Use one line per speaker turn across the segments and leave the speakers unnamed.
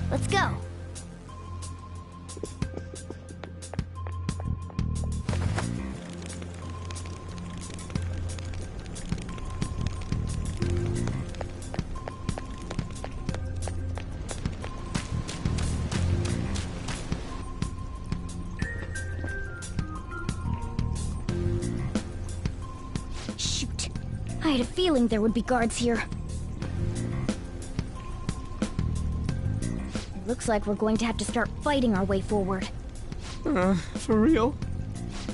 Let's go. Shoot. I had a feeling there would be guards here. Looks like we're going to have to start fighting our way forward.
For real?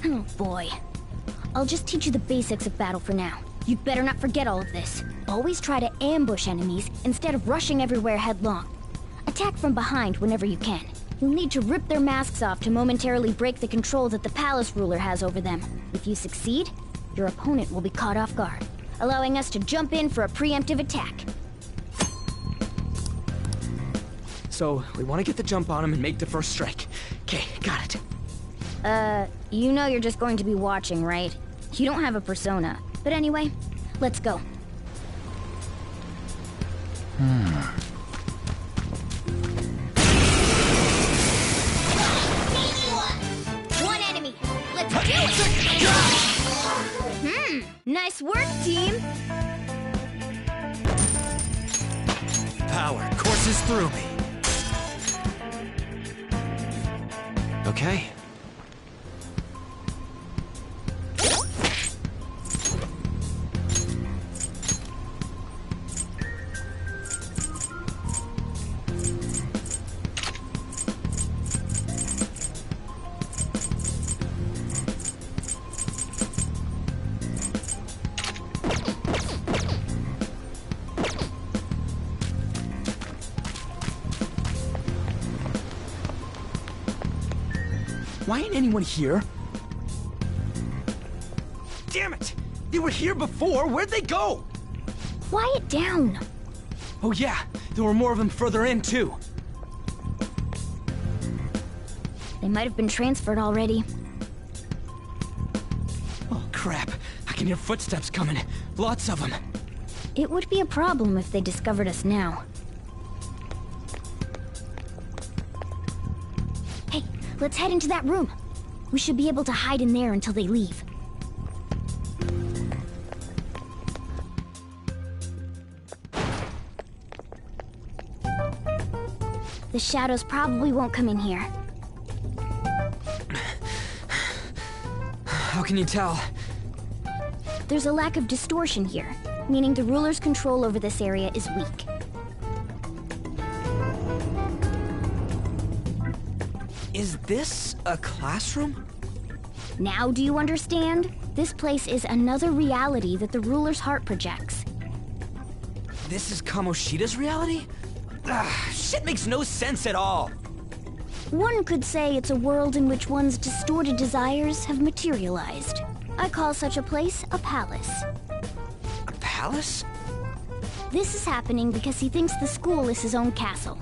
Oh boy. I'll just teach you the basics of battle for now. You'd better not forget all of this. Always try to ambush enemies instead of rushing everywhere headlong. Attack from behind whenever you can. You'll need to rip their masks off to momentarily break the control that the palace ruler has over them. If you succeed, your opponent will be caught off guard, allowing us to jump in for a preemptive attack.
So, we want to get the jump on him and make the first strike. Okay, got it.
You know you're just going to be watching, right? You don't have a persona. But anyway, let's go. One enemy! Let's do it! Nice work, team!
Power courses through me. Okay.
Why ain't anyone here? Damn it! They were here before! Where'd they go?
Quiet down!
Oh yeah, there were more of them further in, too.
They might have been transferred already.
Oh crap, I can hear footsteps coming. Lots of them.
It would be a problem if they discovered us now. Hey, let's head into that room. We should be able to hide in there until they leave. The shadows probably won't come in here.
How can you tell?
There's a lack of distortion here, meaning the ruler's control over this area is weak.
Is this a classroom?
Now do you understand? This place is another reality that the ruler's heart projects.
This is Kamoshida's reality? Shit makes no sense at all.
One could say it's a world in which one's distorted desires have materialized. I call such a place a palace.
A palace?
This is happening because he thinks the school is his own castle.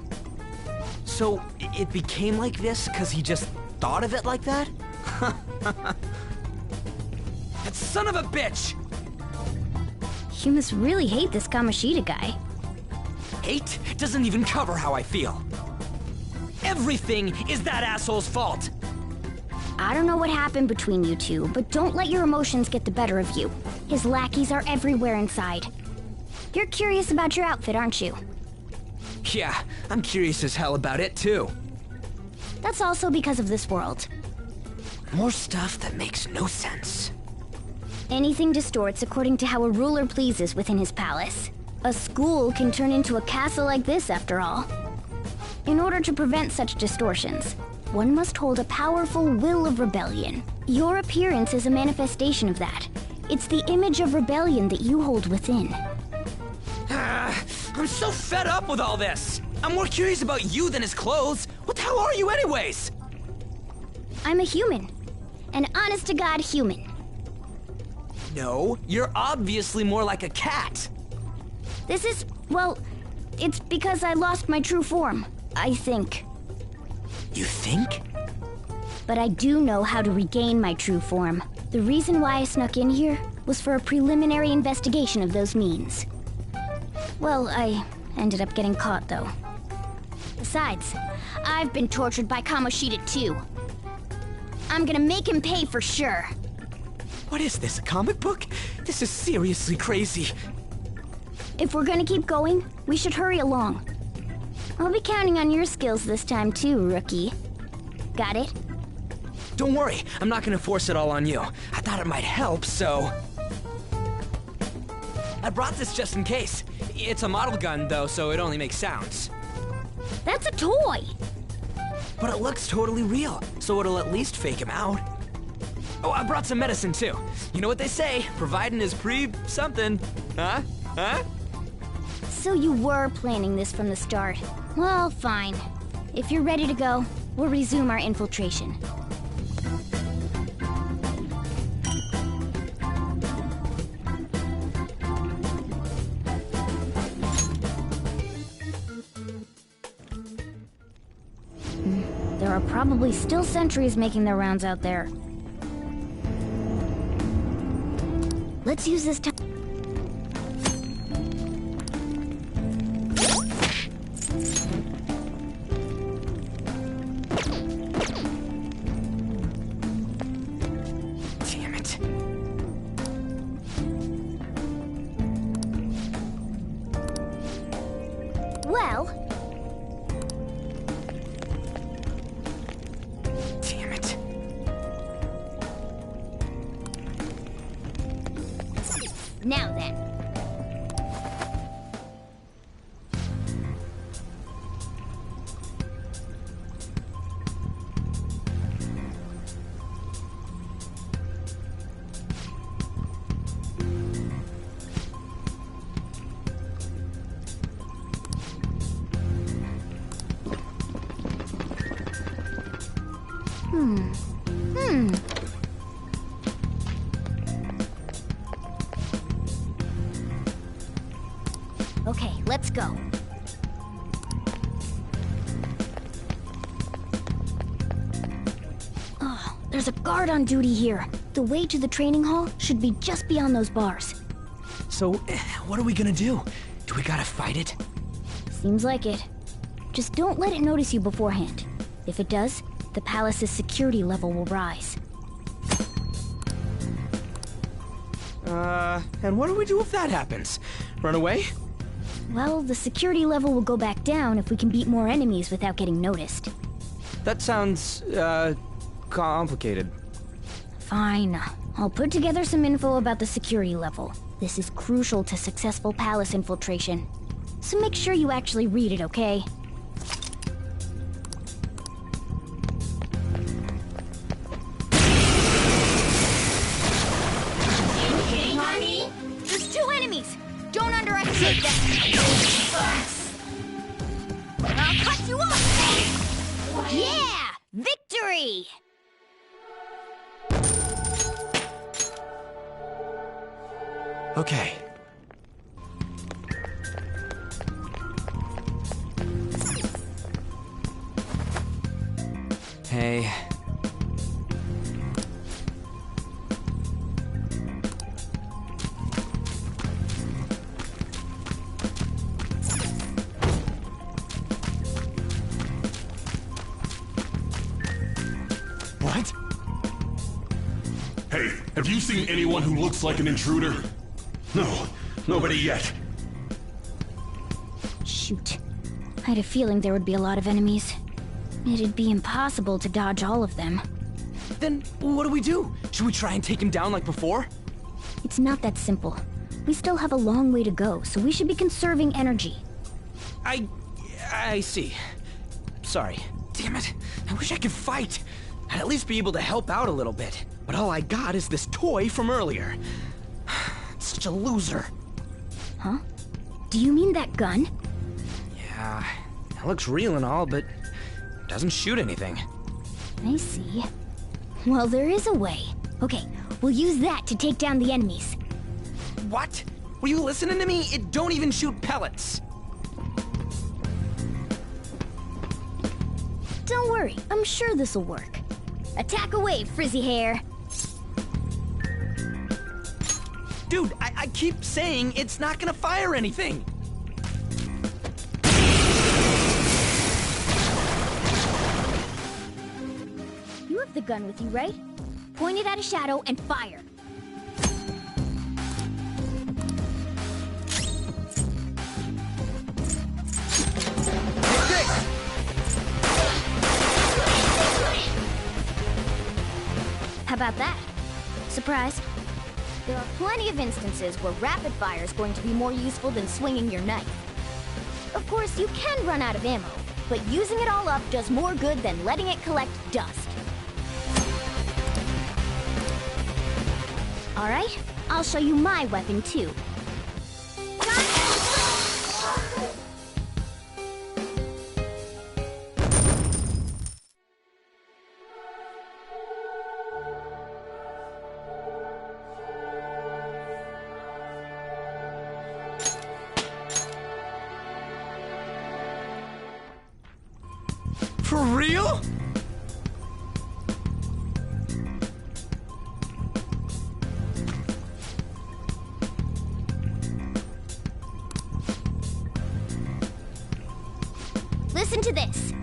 So, it became like this because he just thought of it like that? That son of a bitch!
You must really hate this Kamoshida guy.
Hate doesn't even cover how I feel. Everything is that asshole's fault!
I don't know what happened between you two, but don't let your emotions get the better of you. His lackeys are everywhere inside. You're curious about your outfit, aren't you?
Yeah, I'm curious as hell about it too.
That's also because of this world.
More stuff that makes no sense.
Anything distorts according to how a ruler pleases within his palace. A school can turn into a castle like this, after all. In order to prevent such distortions, one must hold a powerful will of rebellion. Your appearance is a manifestation of that. It's the image of rebellion that you hold within.
I'm so fed up with all this! I'm more curious about you than his clothes! What the hell are you anyways?
I'm a human. An honest-to-God human.
No, you're obviously more like a cat.
This is, well, it's because I lost my true form, I think.
You think?
But I do know how to regain my true form. The reason why I snuck in here was for a preliminary investigation of those means. Well, I ended up getting caught, though. The Besides, I've been tortured by Kamoshida too. I'm gonna make him pay for sure.
What is this, a comic book? This is seriously crazy.
If we're gonna keep going, we should hurry along. I'll be counting on your skills this time too, rookie. Got it?
Don't worry, I'm not gonna force it all on you. I thought it might help, so... I brought this just in case. It's a model gun, though, so it only makes sounds.
That's a toy!
But it looks totally real, so it'll at least fake him out. Oh, I brought some medicine, too. You know what they say, providing is something. Huh? Huh?
So you were planning this from the start. Well, fine. If you're ready to go, we'll resume our infiltration. There are probably still sentries making their rounds out there. Let's use this time.
Damn it.
Well,
Damn it.
now then. Okay, let's go. Oh, there's a guard on duty here. The way to the training hall should be just beyond those bars.
So, what are we gonna do? Do we gotta fight it?
Seems like it. Just don't let it notice you beforehand. If it does, the palace's security level will rise.
And what do we do if that happens? Run away?
Well, the security level will go back down if we can beat more enemies without getting noticed.
That sounds, complicated.
Fine. I'll put together some info about the security level. This is crucial to successful palace infiltration. So make sure you actually read it, okay? There's two enemies! Don't underestimate them! I'll cut you off! Yeah! Victory!
Okay.
Hey.
What?
Hey, have you seen anyone who looks like an intruder? No, nobody yet.
Shoot. I had a feeling there would be a lot of enemies. It'd be impossible to dodge all of them.
Then, what do we do? Should we try and take him down like before?
It's not that simple. We still have a long way to go, so we should be conserving energy.
I see. Sorry. Damn it. I wish I could fight. I'd at least be able to help out a little bit. But all I got is this toy from earlier. Such a loser.
Huh? Do you mean that gun?
Yeah, it looks real and all, but it doesn't shoot anything.
I see. Well, there is a way. Okay, we'll use that to take down the enemies.
What? Were you listening to me? It don't even shoot pellets.
Don't worry, I'm sure this'll work. Attack away, frizzy hair.
Dude, I keep saying it's not gonna fire anything.
have the gun with you, right? Point it at a shadow and fire. How about that? Surprised? There are plenty of instances where rapid fire is going to be more useful than swinging your knife. Of course, you can run out of ammo, but using it all up does more good than letting it collect dust. Alright, I'll show you my weapon too.
For real?
Listen to this.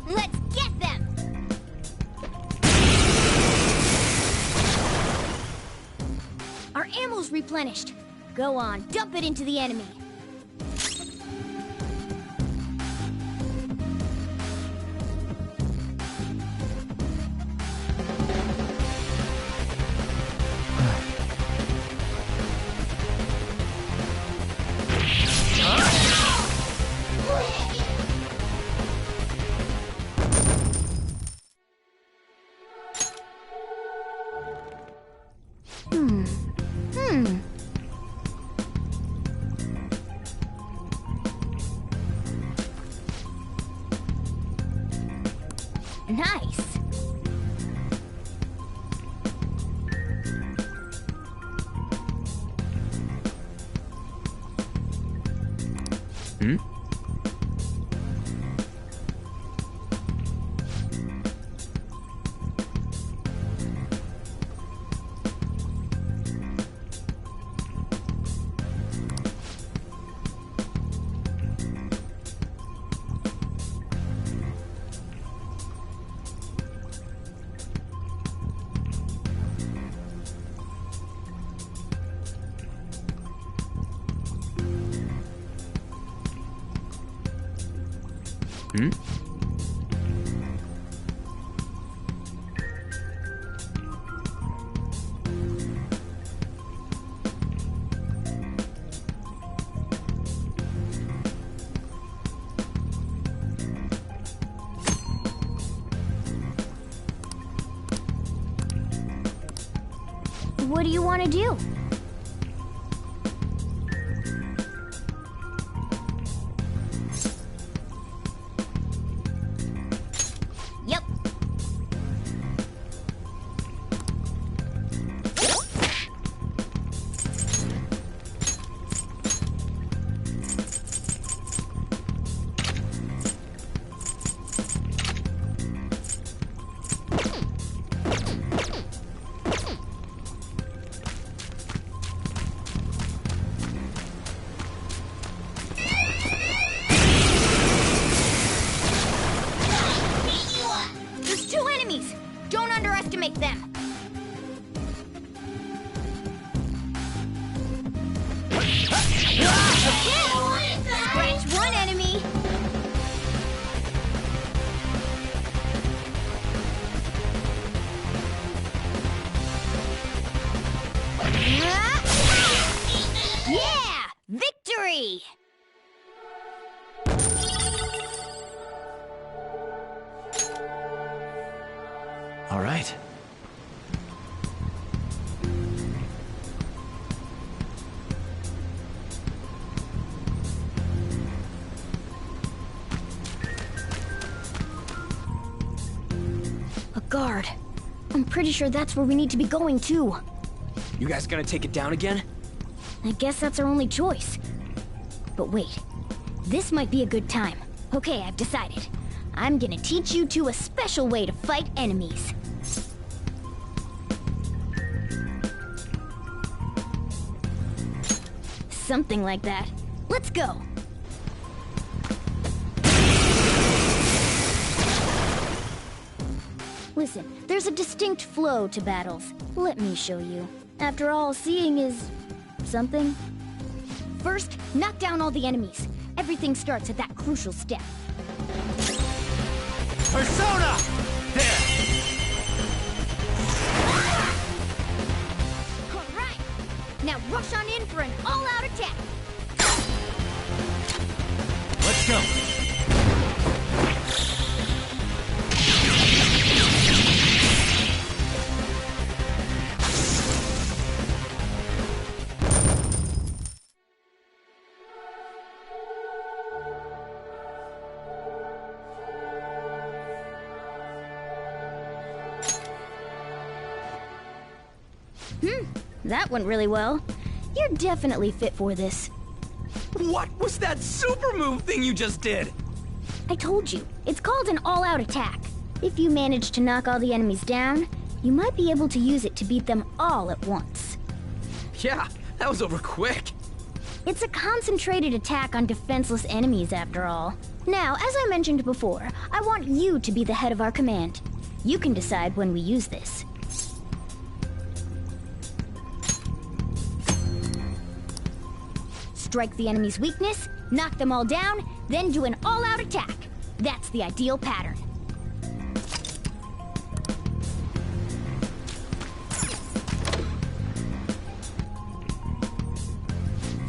Let's get them! Our ammo's replenished. Go on, dump it into the enemy. Nice.
Hmm? Hmm?
What do you want to do? Yep. There's two enemies. Don't underestimate them. Scratch one enemy. Yeah! Victory!
All right.
A guard. I'm pretty sure that's where we need to be going, too.
You guys gonna take it down again?
I guess that's our only choice. But wait, this might be a good time. Okay, I've decided. I'm gonna teach you two a special way to fight enemies. Something like that. Let's go! Listen, there's a distinct flow to battles. Let me show you. After all, seeing is... something. First, knock down all the enemies. Everything starts at that crucial step.
Persona! There!
Alright! Now rush on in for an all-out attack!
Let's go!
That went really well. You're definitely fit for this.
What was that super move thing you just did?
I told you, it's called an all-out attack. If you manage to knock all the enemies down, you might be able to use it to beat them all at once.
Yeah, that was over quick.
It's a concentrated attack on defenseless enemies, after all. Now, as I mentioned before, I want you to be the head of our command. You can decide when we use this. Strike the enemy's weakness, knock them all down, then do an all-out attack. That's the ideal pattern.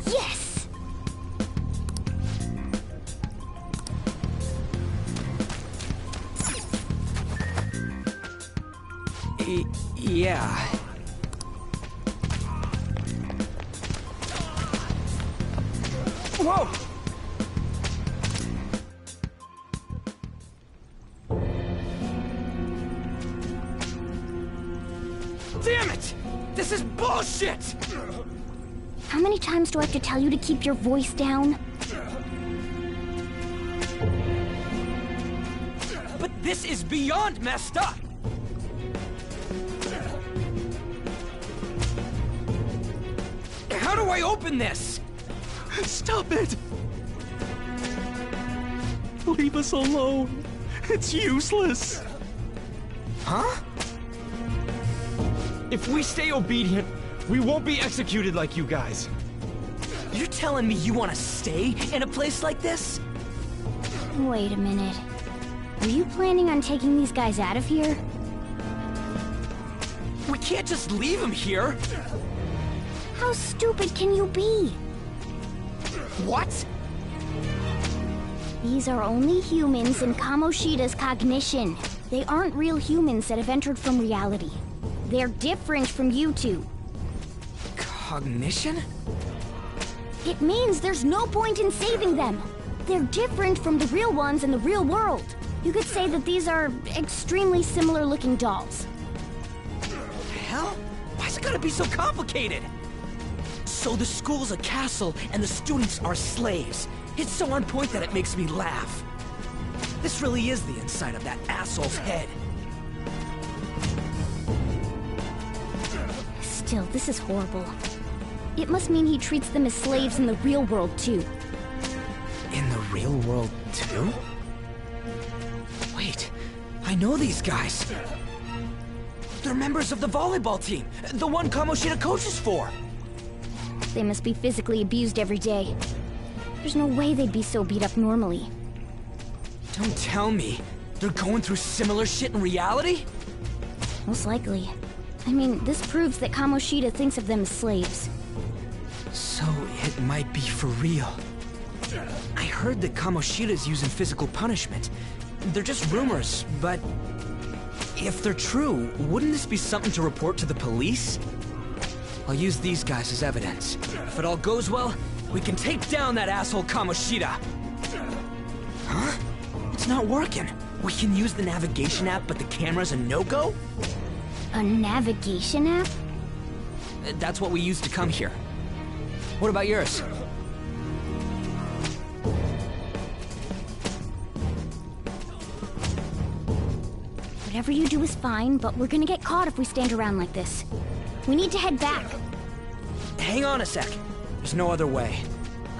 Yes!
Yeah. Whoa! Damn it! This is bullshit!
How many times do I have to tell you to keep your voice down?
But this is beyond messed up! How do I open this?
Stop it! Leave us alone. It's useless.
Huh?
If we stay obedient, we won't be executed like you guys.
You're telling me you want to stay in a place like this?
Wait a minute. Are you planning on taking these guys out of here?
We can't just leave them here!
How stupid can you be?
What?
These are only humans in Kamoshida's cognition. They aren't real humans that have entered from reality. They're different from you two.
Cognition?
It means there's no point in saving them. They're different from the real ones in the real world. You could say that these are extremely similar-looking dolls.
Hell? Why's it gotta be so complicated? So the school's a castle, and the students are slaves. It's so on point that it makes me laugh. This really is the inside of that asshole's head.
Still, this is horrible. It must mean he treats them as slaves in the real world, too.
In the real world, too? Wait, I know these guys. They're members of the volleyball team, the one Kamoshida coaches for.
They must be physically abused every day. There's no way they'd be so beat up normally.
Don't tell me they're going through similar shit in reality?
Most likely. I mean, this proves that Kamoshida thinks of them as slaves.
So it might be for real. I heard that Kamoshida's using physical punishment. They're just rumors, but if they're true, wouldn't this be something to report to the police? I'll use these guys as evidence. If it all goes well, we can take down that asshole Kamoshida. Huh? It's not working. We can use the navigation app, but the camera's a no-go?
A navigation app?
That's what we used to come here. What about yours?
Whatever you do is fine, but we're gonna get caught if we stand around like this. We need to head back.
Hang on a sec. There's no other way.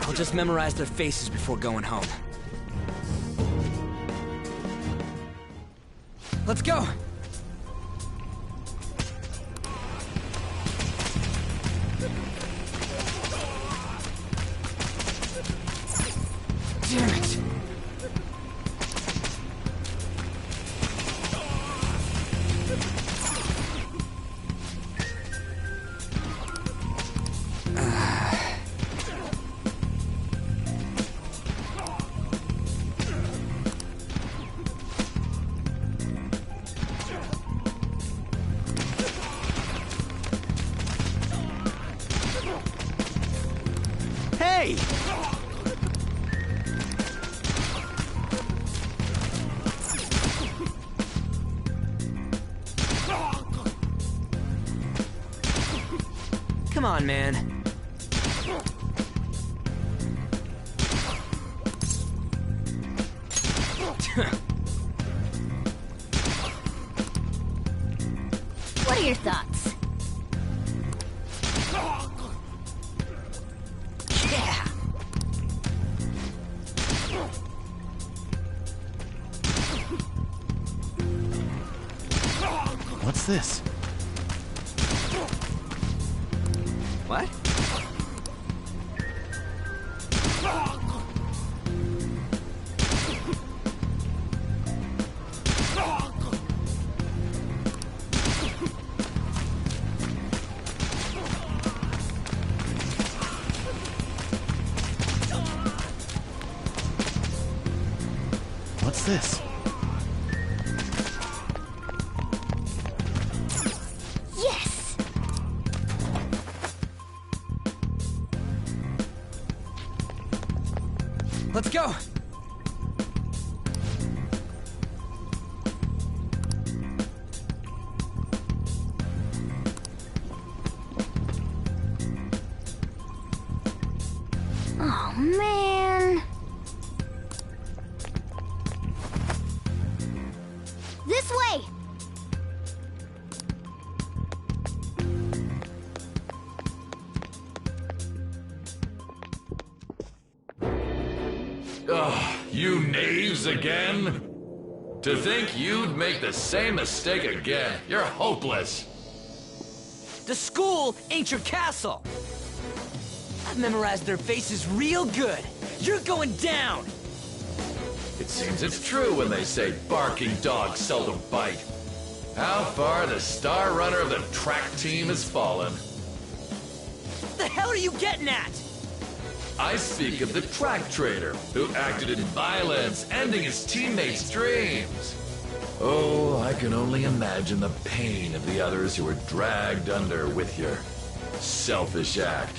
I'll just memorize their faces before going home. Let's go! Damn it! Hey! Come on, man.
What are your thoughts?
Yeah!
What's this?
What?
What's this?
Yes!
Let's go!
Oh, man. This way!
Ugh, you knaves again? To think you'd make the same mistake again. You're hopeless.
The school ain't your castle! I've memorized their faces real good. You're going down!
It seems it's true when they say barking dogs seldom bite. How far the star runner of the track team has fallen.
What the hell are you getting at?
I speak of the track trader who acted in violence, ending his teammates' dreams. Oh, I can only imagine the pain of the others who were dragged under with your selfish act.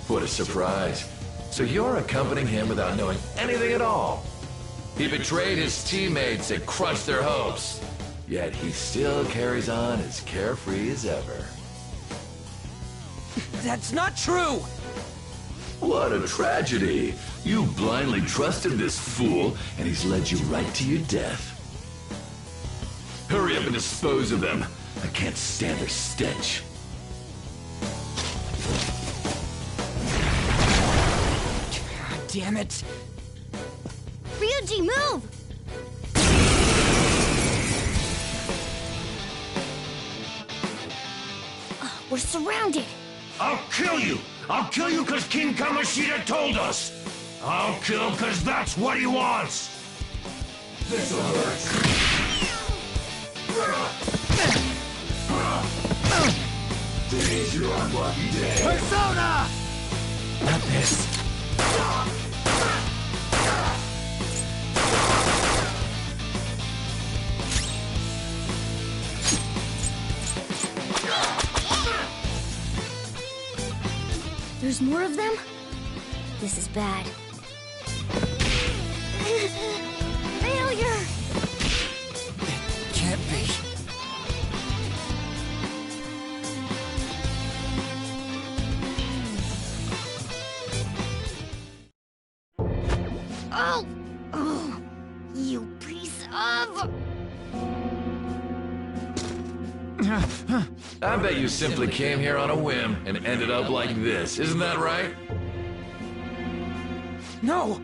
What a surprise. So you're accompanying him without knowing anything at all. He betrayed his teammates and crushed their hopes. Yet he still carries on as carefree as ever.
That's not true!
What a tragedy. You blindly trusted this fool, and he's led you right to your death. Hurry up and dispose of them. I can't stand their stench.
Damn it!
Ryuji, move! We're surrounded!
I'll kill you! I'll kill you because King Kamoshida told us! I'll kill because that's what he wants! This'll hurt. Today's your unlucky day.
Persona! Not this.
There's more of them? This is bad. Failure!
Can't be.
piece of...
I bet you simply came here on a whim and ended up like this, isn't that right?
No!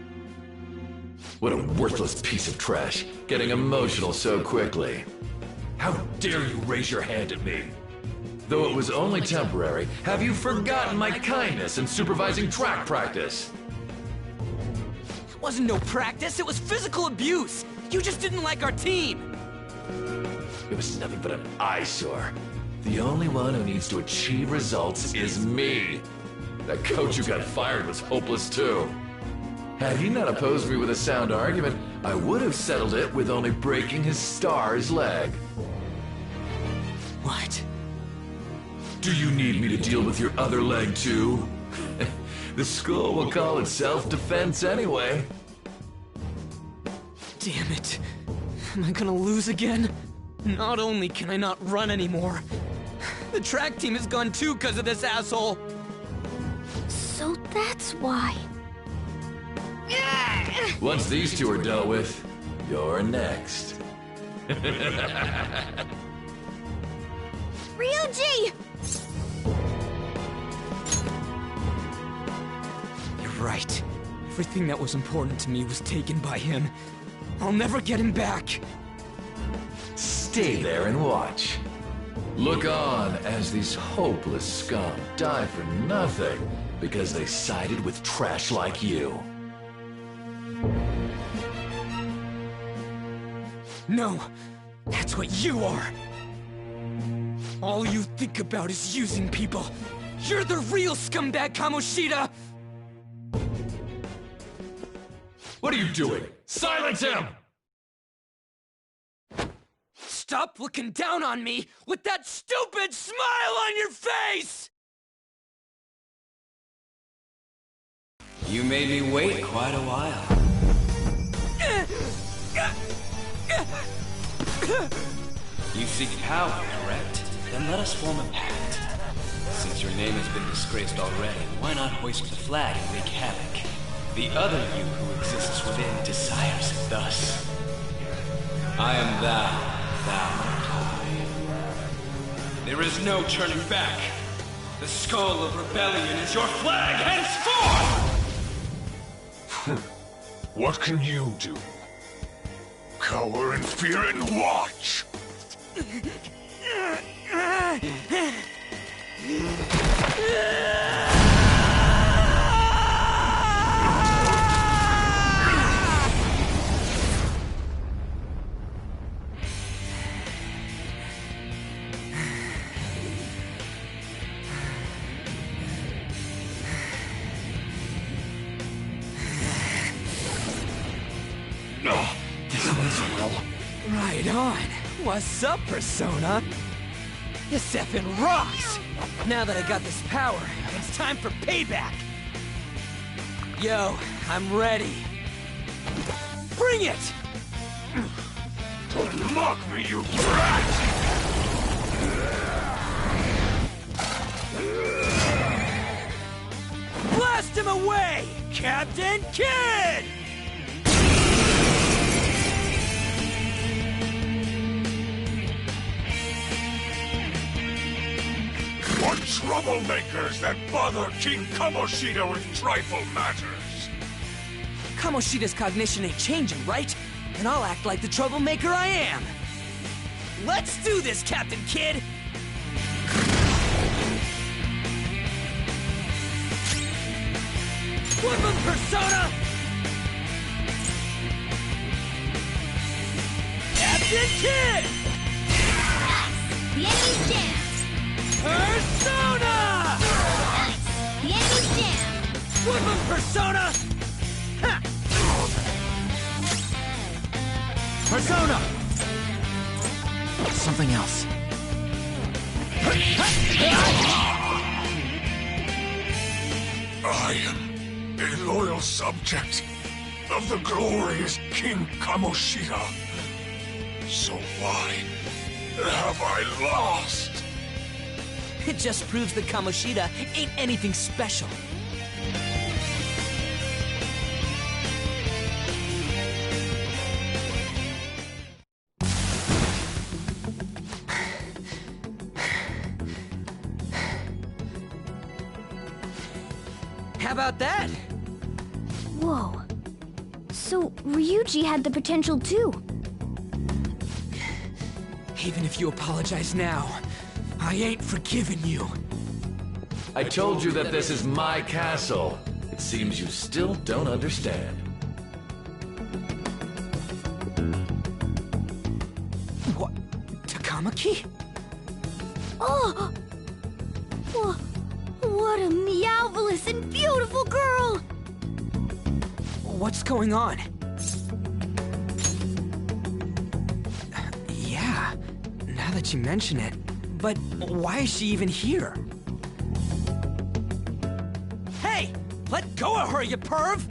What a worthless piece of trash, getting emotional so quickly. How dare you raise your hand at me? Though it was only temporary, have you forgotten my kindness in supervising track practice?
It wasn't no practice, it was physical abuse! You just didn't like our team!
It was nothing but an eyesore. The only one who needs to achieve results is me. That coach who got fired was hopeless too. Had he not opposed me with a sound argument, I would have settled it with only breaking his star's leg.
What?
Do you need me to deal with your other leg too? The school will call it self-defense anyway.
Damn it. Am I gonna lose again? Not only can I not run anymore, the track team is gone too because of this asshole.
So that's why.
Once these two are dealt with, you're next.
Ryuji!
You're right. Everything that was important to me was taken by him. I'll never get him back.
Stay there and watch. Look on as these hopeless scum die for nothing because they sided with trash like you.
No, that's what you are. All you think about is using people. You're the real scumbag, Kamoshida!
What are you doing? Silence him!
Stop looking down on me with that stupid smile on your face!
You made me wait quite a while. You seek power, correct? Then let us form a pact. Since your name has been disgraced already, why not hoist the flag and wreak havoc? The other you who exists within desires it thus. I am thou, thou art I. There is no turning back. The skull of rebellion is your flag henceforth!
What can you do? Cower in fear and watch!
Right on. What's up, Persona? This effing rocks! Now that I got this power, it's time for payback! Yo, I'm ready. Bring it!
Don't mock me, you brat!
Blast him away, Captain Kidd!
What troublemakers that bother King Kamoshida with trifle matters?
Kamoshida's cognition ain't changing, right? And I'll act like the troublemaker I am. Let's do this, Captain Kidd! Woodland Persona! Captain Kidd!
The enemy's down!
Persona!
Nice! The enemy's down!
Woodland Persona! Ha! Persona! Something else.
I am a loyal subject of the glorious King Kamoshida. So why have I lost?
It just proves that Kamoshida ain't anything special. how about that?
Whoa. So, Ryuji had the potential too.
Even if you apologize now, I ain't forgiving you.
I told you that this is my castle. It seems you still don't understand.
What? Takamaki?
Oh! What a meowvelous and beautiful girl!
What's going on? Yeah, now that you mention it. But why is she even here? Hey! Let go of her, you perv!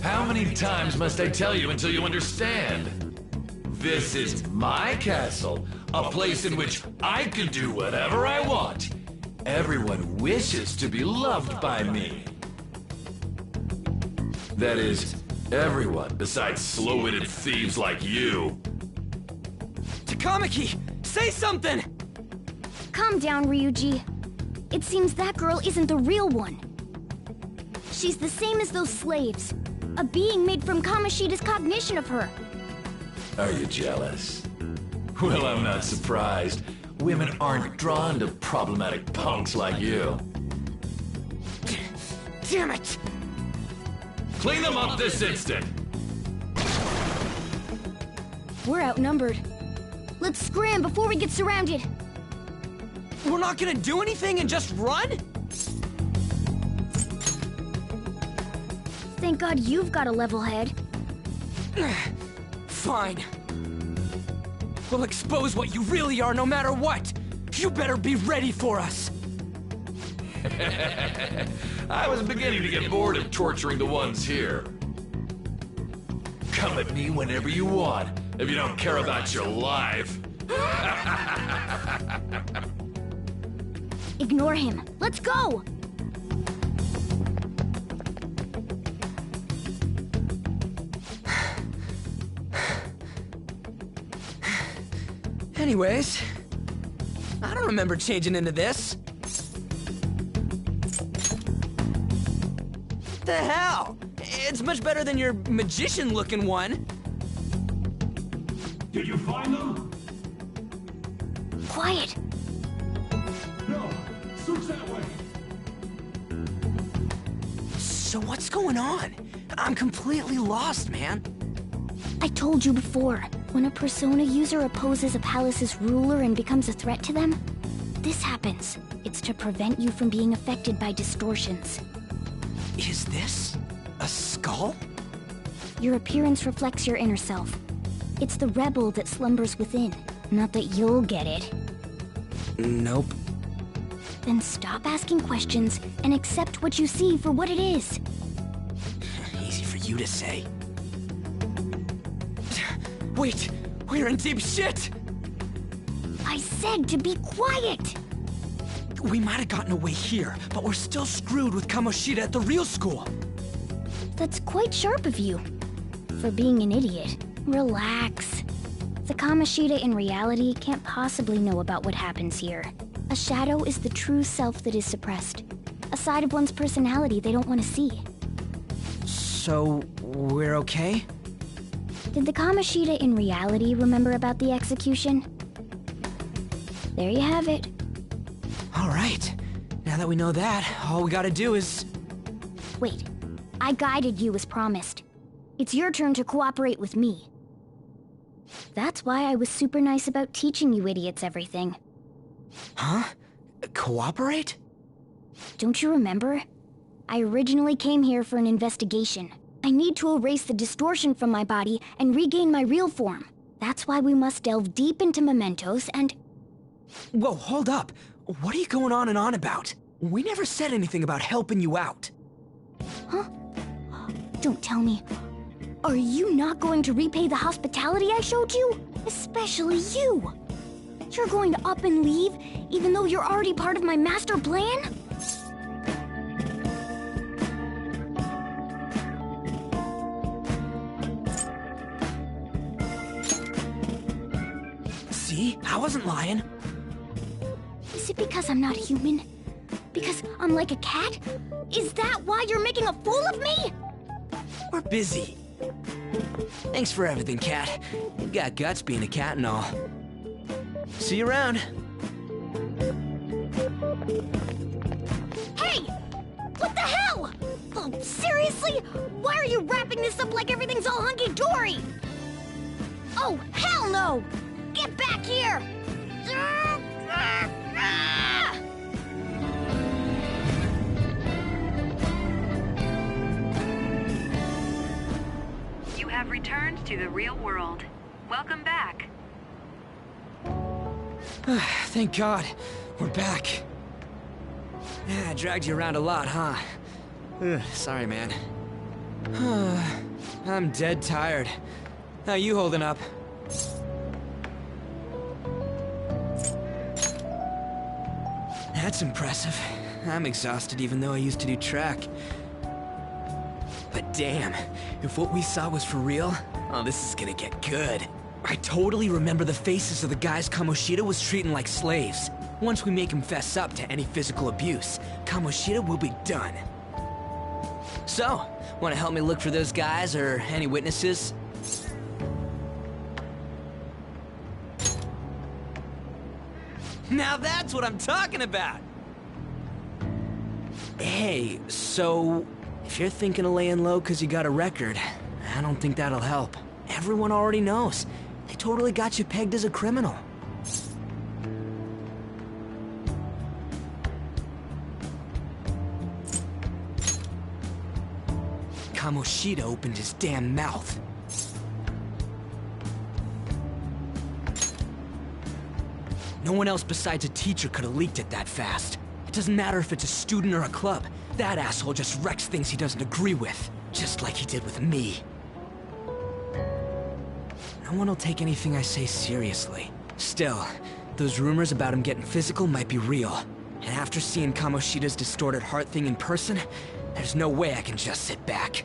How many times must I tell you until you understand? This is my castle, a place in which I can do whatever I want. Everyone wishes to be loved by me. That is, everyone besides slow-witted thieves like you.
Takamaki! Say something!
Calm down, Ryuji. It seems that girl isn't the real one. She's the same as those slaves. A being made from Kamoshida's cognition of her.
Are you jealous? Well, I'm not surprised. Women aren't drawn to problematic punks like you.
Damn it!
Clean them up this instant!
We're outnumbered. Let's scram before we get surrounded.
We're not gonna do anything and just run?
Thank God you've got a level head.
Fine. We'll expose what you really are no matter what. You better be ready for us.
I was beginning to get bored of torturing the ones here. Come at me whenever you want, if you don't care about your life.
Ignore him. Let's go!
Anyways, I don't remember changing into this. What the hell? It's much better than your magician-looking one.
Did you find them?
Quiet.
No. Switch that way.
So what's going on? I'm completely lost, man.
I told you before, when a Persona user opposes a palace's ruler and becomes a threat to them, this happens. It's to prevent you from being affected by distortions.
Is this a skull?
Your appearance reflects your inner self. It's the rebel that slumbers within, not that you'll get it.
Nope.
Then stop asking questions and accept what you see for what it is.
Easy for you to say. Wait, we're in deep shit!
I said to be quiet!
We might have gotten away here, but we're still screwed with Kamoshida at the real school.
That's quite sharp of you. For being an idiot. Relax. The Kamoshida in reality can't possibly know about what happens here. A shadow is the true self that is suppressed. A side of one's personality they don't want to see.
So, we're okay?
Did the Kamoshida in reality remember about the execution? There you have it.
All right. Now that we know that, all we gotta do is...
Wait. I guided you as promised. It's your turn to cooperate with me. That's why I was super nice about teaching you idiots everything.
Huh? Cooperate?
Don't you remember? I originally came here for an investigation. I need to erase the distortion from my body and regain my real form. That's why we must delve deep into mementos and...
Whoa, hold up. What are you going on and on about? We never said anything about helping you out.
Huh? Don't tell me. Are you not going to repay the hospitality I showed you? Especially you! You're going to up and leave, even though you're already part of my master plan?
See? I wasn't lying.
Is it because I'm not human? Because I'm like a cat? Is that why you're making a fool of me?
We're busy. Thanks for everything, Cat. You've got guts being a cat and all. See you around.
Hey! What the hell? Oh, seriously? Why are you wrapping this up like everything's all hunky-dory? Oh, hell no! Get back here!
You have returned to the real world. Welcome back.
Thank God. We're back. Yeah, I dragged you around a lot, huh? Sorry, man. I'm dead tired. How you holding up? That's impressive. I'm exhausted even though I used to do track. But damn, if what we saw was for real, oh, this is gonna get good. I totally remember the faces of the guys Kamoshida was treating like slaves. Once we make him fess up to any physical abuse, Kamoshida will be done. So, wanna help me look for those guys or any witnesses? Now that's what I'm talking about! Hey, so if you're thinking of laying low because you got a record, I don't think that'll help. Everyone already knows. They totally got you pegged as a criminal. Kamoshida opened his damn mouth. No one else besides a teacher could have leaked it that fast. It doesn't matter if it's a student or a club. That asshole just wrecks things he doesn't agree with. Just like he did with me. No one will take anything I say seriously. Still, those rumors about him getting physical might be real. And after seeing Kamoshida's distorted heart thing in person, there's no way I can just sit back.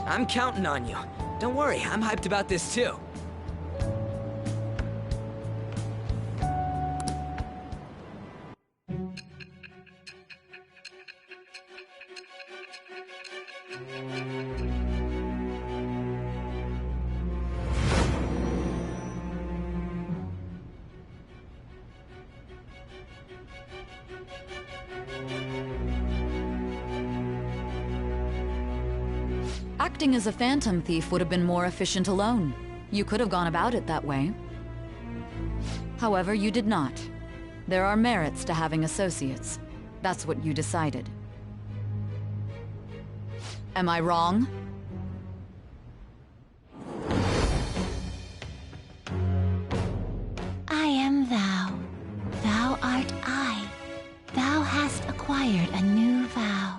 I'm counting on you. Don't worry, I'm hyped about this too.
Acting as a phantom thief would have been more efficient alone. You could have gone about it that way. However, you did not. There are merits to having associates. That's what you decided. Am I wrong?
I am thou. Thou art I. Thou hast acquired a new vow.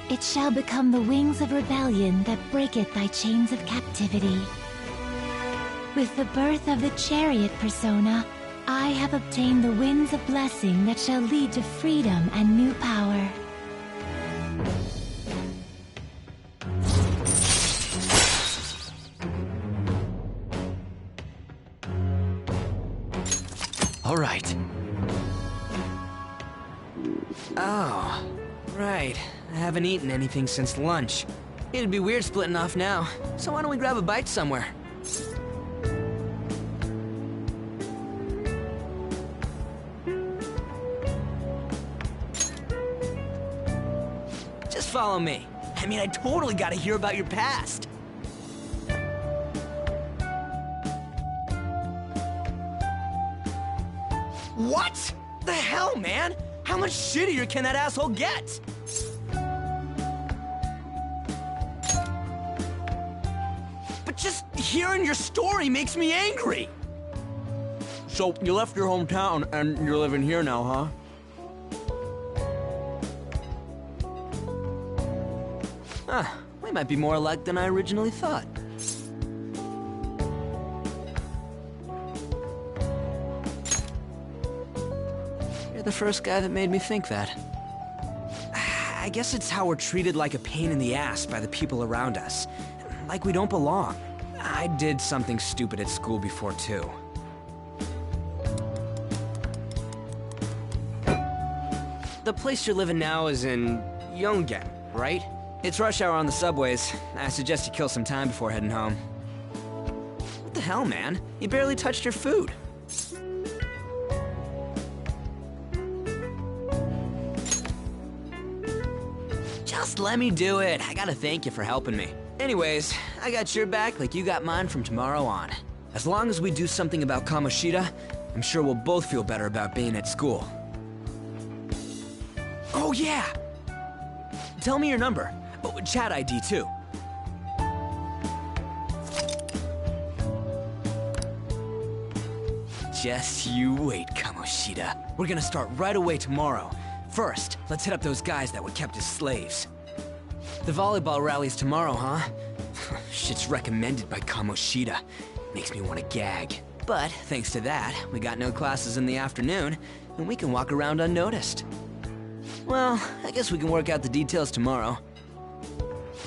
It shall become the wings of rebellion that breaketh thy chains of captivity. With the birth of the chariot persona, I have obtained the winds of blessing that shall lead to freedom and new power.
All right. Oh, right. I haven't eaten anything since lunch. It'd be weird splitting off now, so why don't we grab a bite somewhere? Just follow me. I mean, I totally gotta hear about your past. What? The hell, man? How much shittier can that asshole get? But just hearing your story makes me angry. So, you left your hometown and you're living here now, huh? Huh, we might be more alike than I originally thought. You're the first guy that made me think that. I guess it's how we're treated like a pain in the ass by the people around us. Like we don't belong. I did something stupid at school before, too. The place you're living now is in Yongen, right? It's rush hour on the subways. I suggest you kill some time before heading home. What the hell, man? You barely touched your food. Just let me do it. I gotta thank you for helping me. Anyways, I got your back like you got mine from tomorrow on. As long as we do something about Kamoshida, I'm sure we'll both feel better about being at school. Oh yeah! Tell me your number. Oh, chat ID too. Just you wait, Kamoshida. We're gonna start right away tomorrow. First, let's hit up those guys that were kept as slaves. The volleyball rally's tomorrow, huh? Shit's recommended by Kamoshida. Makes me want to gag. But thanks to that, we got no classes in the afternoon, and we can walk around unnoticed. Well, I guess we can work out the details tomorrow.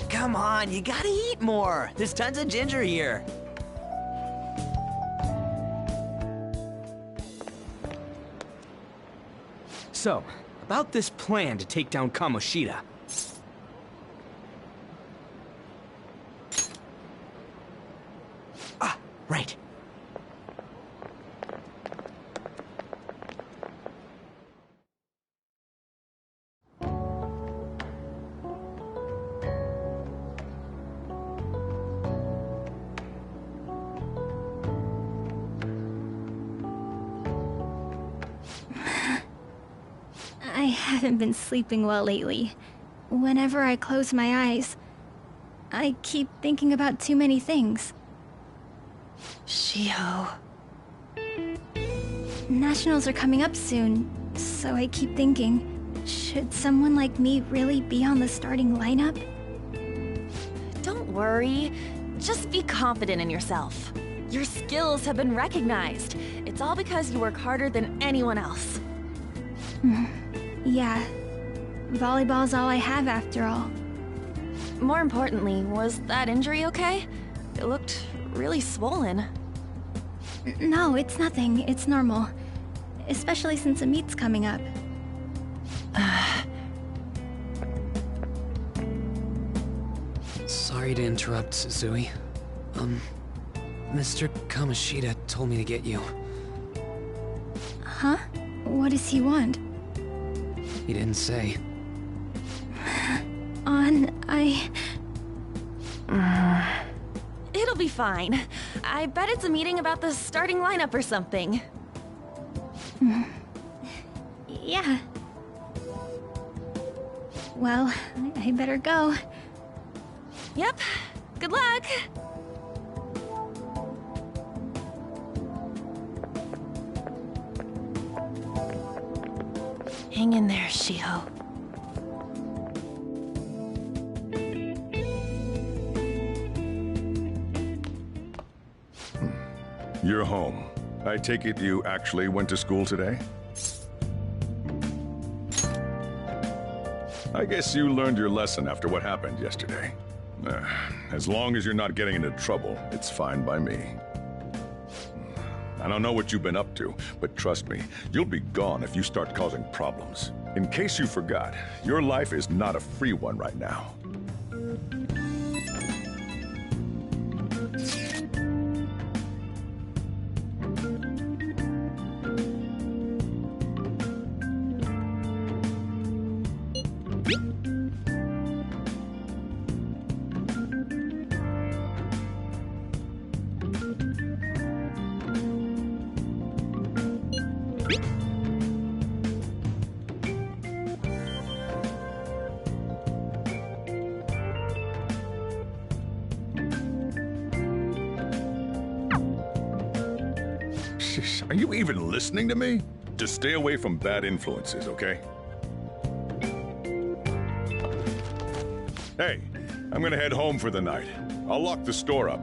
Come on, you gotta eat more. There's tons of ginger here. So, about this plan to take down Kamoshida. Ah, right.
I haven't been sleeping well lately. Whenever I close my eyes, I keep thinking about too many things.
Shiho.
Nationals are coming up soon, so I keep thinking, should someone like me really be on the starting lineup?
Don't worry. Just be confident in yourself. Your skills have been recognized. It's all because you work harder than anyone else.
Yeah. Volleyball's all I have after all.
More importantly, was that injury okay? It looked really swollen.
No, it's nothing. It's normal. Especially since a meet's coming up.
Sorry to interrupt, Suzui. Mr. Kamoshida told me to get you.
Huh? What does he want?
He didn't say.
It'll be fine. I bet it's a meeting about the starting lineup or something.
Yeah. Well, I better go.
Yep. Good luck! Hang in there, Shiho.
You're home. I take it you actually went to school today? I guess you learned your lesson after what happened yesterday. As long as you're not getting into trouble, it's fine by me. I don't know what you've been up to, but trust me, you'll be gone if you start causing problems. In case you forgot, your life is not a free one right now. Are you even listening to me? Just stay away from bad influences, okay? Hey, I'm gonna head home for the night. I'll lock the store up.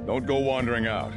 Don't go wandering out.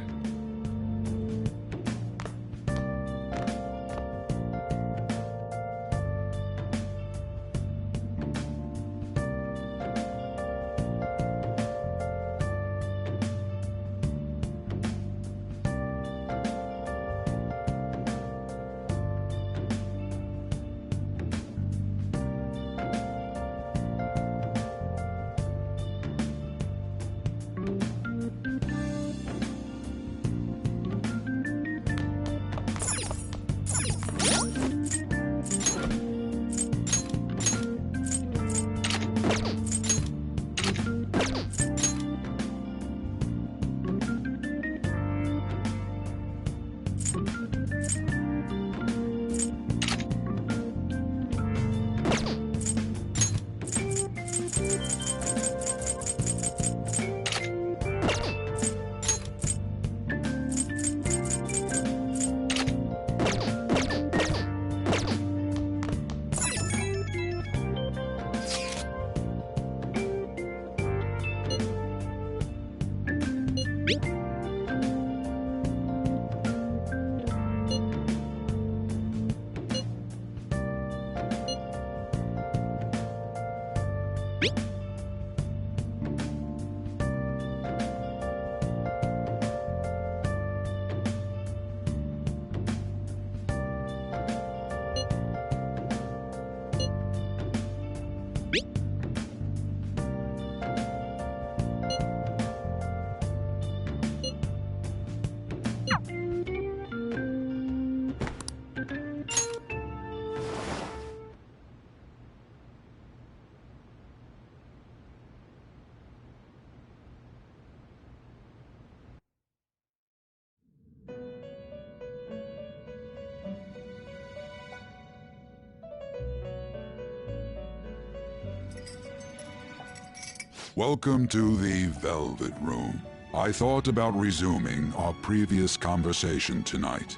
Welcome to the Velvet Room. I thought about resuming our previous conversation tonight.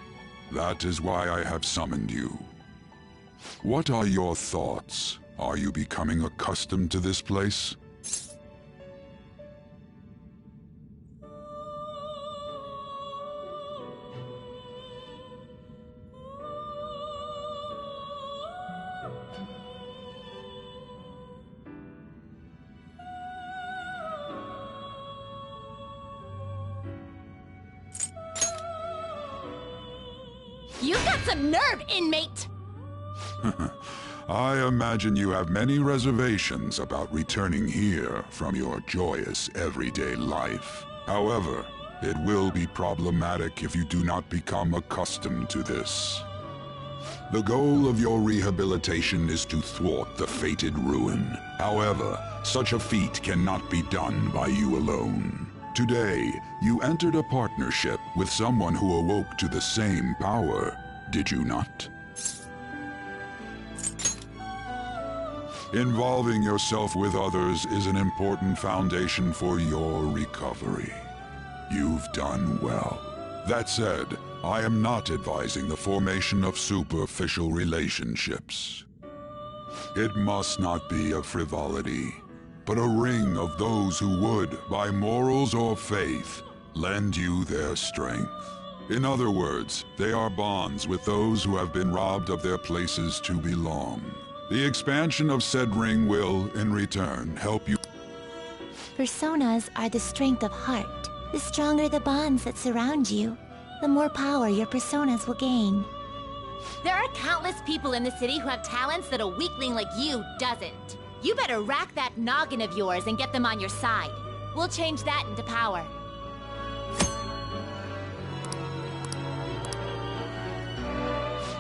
That is why I have summoned you. What are your thoughts? Are you becoming accustomed to this place?
You've got some nerve, inmate!
I imagine you have many reservations about returning here from your joyous everyday life. However, it will be problematic if you do not become accustomed to this. The goal of your rehabilitation is to thwart the fated ruin. However, such a feat cannot be done by you alone. Today, you entered a partnership with someone who awoke to the same power, did you not? Involving yourself with others is an important foundation for your recovery. You've done well. That said, I am not advising the formation of superficial relationships. It must not be a frivolity, but a ring of those who would, by morals or faith, lend you their strength. In other words, they are bonds with those who have been robbed of their places to belong. The expansion of said ring will, in return, help you.
Personas are the strength of heart. The stronger the bonds that surround you, the more power your personas will gain.
There are countless people in the city who have talents that a weakling like you doesn't. You better rack that noggin of yours and get them on your side. We'll change that into power.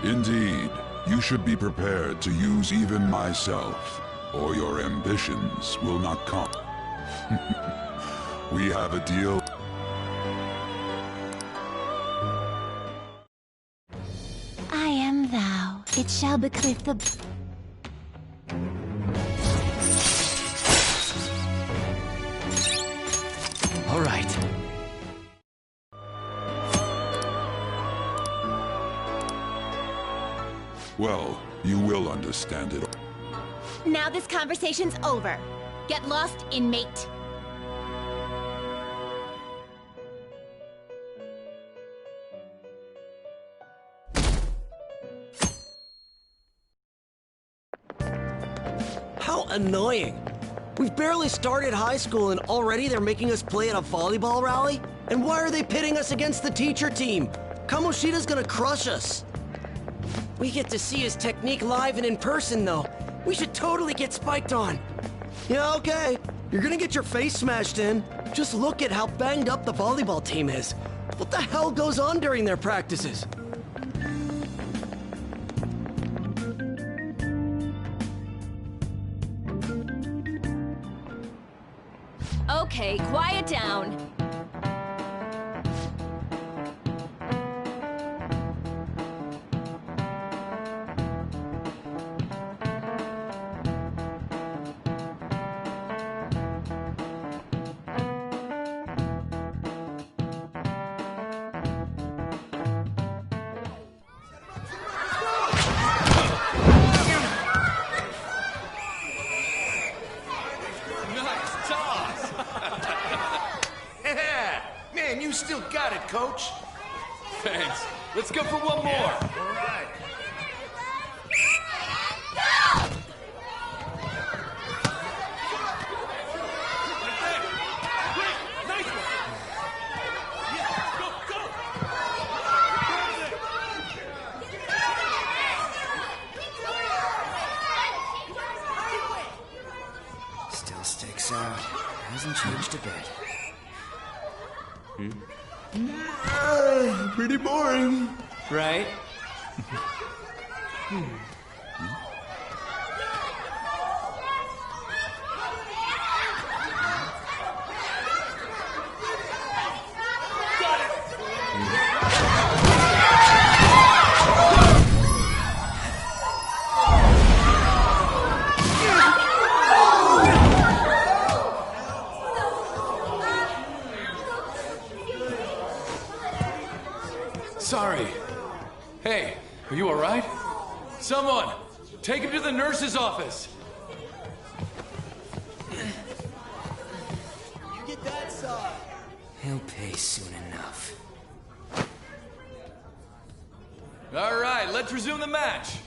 Indeed, you should be prepared to use even myself, or your ambitions will not come. We have a deal.
I am thou. It shall become the...
All right.
Well, you will understand it.
Now this conversation's over. Get lost, inmate.
How annoying. We've barely started high school and already they're making us play at a volleyball rally? And why are they pitting us against the teacher team? Kamoshida's gonna crush us. We get to see his technique live and in person, though. We should totally get spiked on. Yeah, okay. You're gonna get your face smashed in. Just look at how banged up the volleyball team is. What the hell goes on during their practices?
Okay, quiet down.
checks out. Hasn't changed a bit.
Pretty boring.
Right?
Sorry. Hey, are you alright? Someone, take him to the nurse's office.
You get that side. He'll pay soon enough.
Alright, let's resume the match.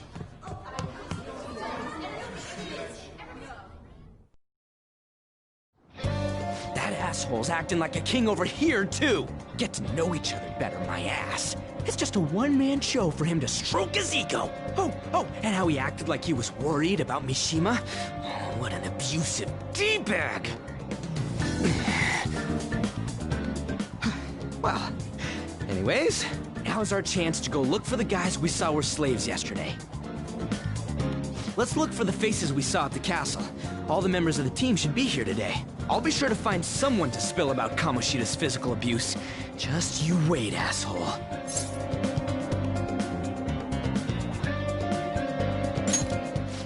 That asshole's acting like a king over here, too. Get to know each other better, my ass. It's just a one-man show for him to stroke his ego. Oh, and how he acted like he was worried about Mishima. Oh, what an abusive D-bag. Well, anyways, now's our chance to go look for the guys we saw were slaves yesterday. Let's look for the faces we saw at the castle. All the members of the team should be here today. I'll be sure to find someone to spill about Kamoshida's physical abuse. Just you wait, asshole.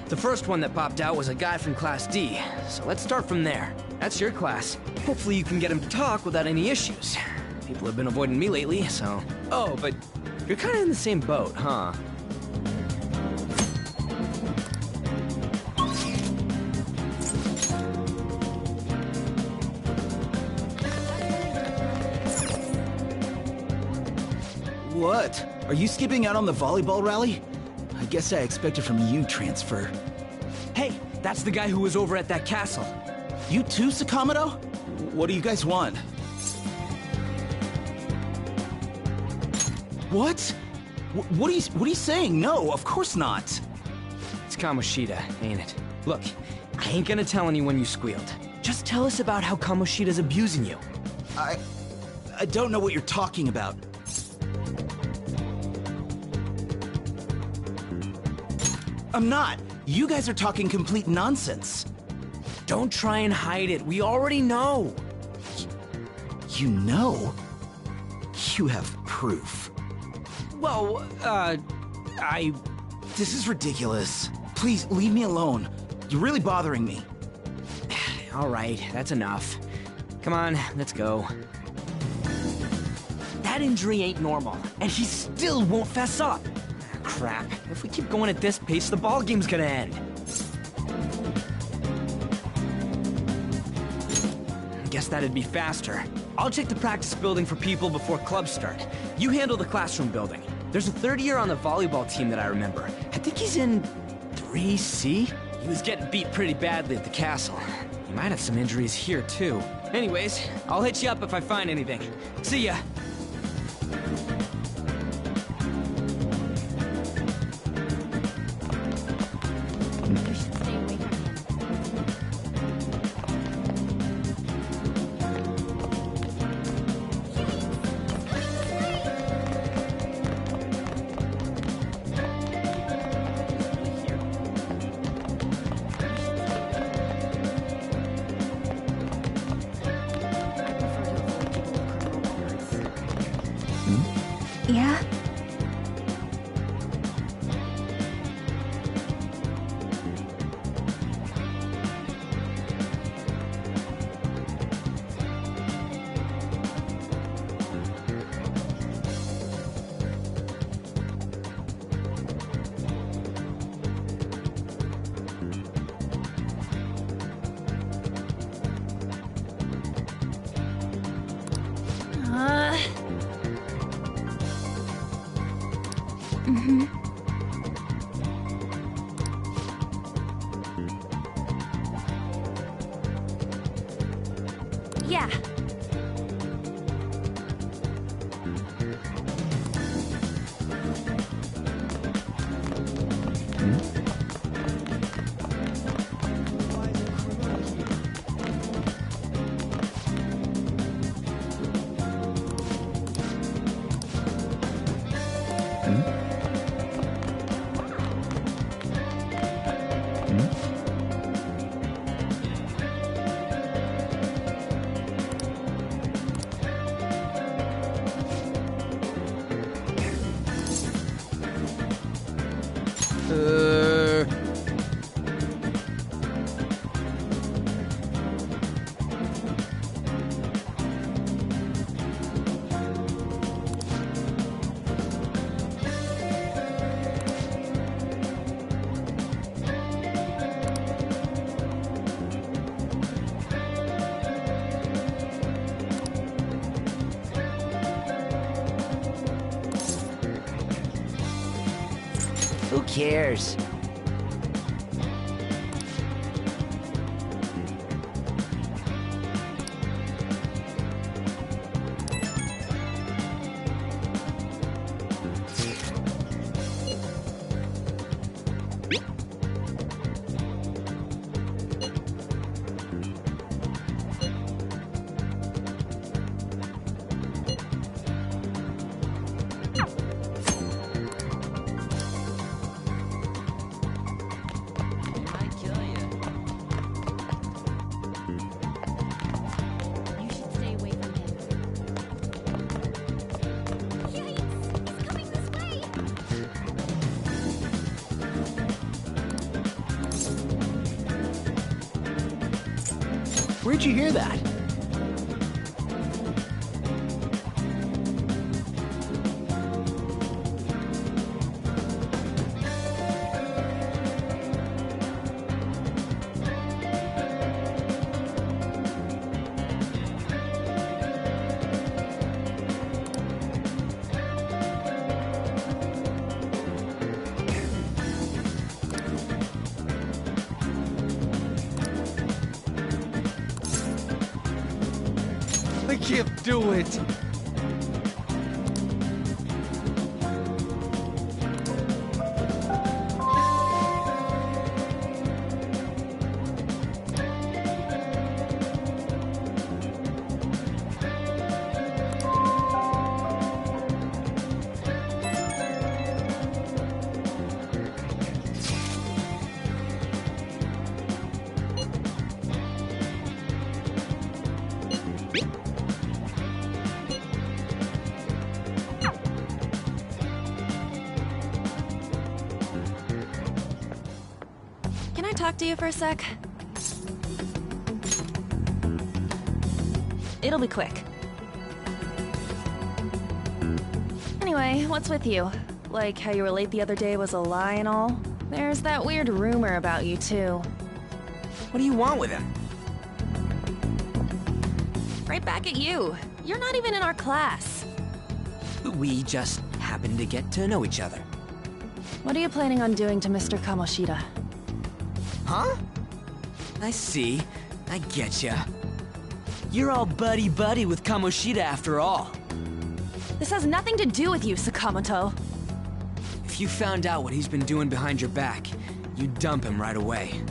The first one that popped out was a guy from Class D, so let's start from there. That's your class. Hopefully you can get him to talk without any issues. People have been avoiding me lately, so... Oh, but you're kinda in the same boat, huh?
What? Are you skipping out on the volleyball rally? I guess I expected from you transfer.
Hey, that's the guy who was over at that castle.
You too, Sakamoto? What do you guys want? What? What are you saying? No, of course not.
It's Kamoshida, ain't it? Look, I ain't gonna tell anyone you squealed. Just tell us about how Kamoshida's abusing you.
I don't know what you're talking about. I'm not. You guys are talking complete nonsense.
Don't try and hide it. We already know.
You know? You have proof.
Well,
This is ridiculous. Please, leave me alone. You're really bothering me.
All right, that's enough. Come on, let's go. That injury ain't normal, and he still won't fess up. Crap. If we keep going at this pace, the ball game's gonna end. Guess that'd be faster. I'll check the practice building for people before clubs start. You handle the classroom building. There's a third year on the volleyball team that I remember. I think he's in 3C? He was getting beat pretty badly at the castle. He might have some injuries here, too. Anyways, I'll hit you up if I find anything. See ya.
Yeah?
Yeah.
Who cares?
Where'd you hear that?
I can't do it.
Can I talk to you for a sec? It'll be quick. Anyway, what's with you? Like how you were late the other day was a lie and all? There's that weird rumor about you, too.
What do you want with him?
Right back at you. You're not even in our class.
We just happened to get to know each other.
What are you planning on doing to Mr. Kamoshida?
Huh? I see. I getcha. You're all buddy-buddy with Kamoshida after all.
This has nothing to do with you, Sakamoto.
If you found out what he's been doing behind your back, you'd dump him right away.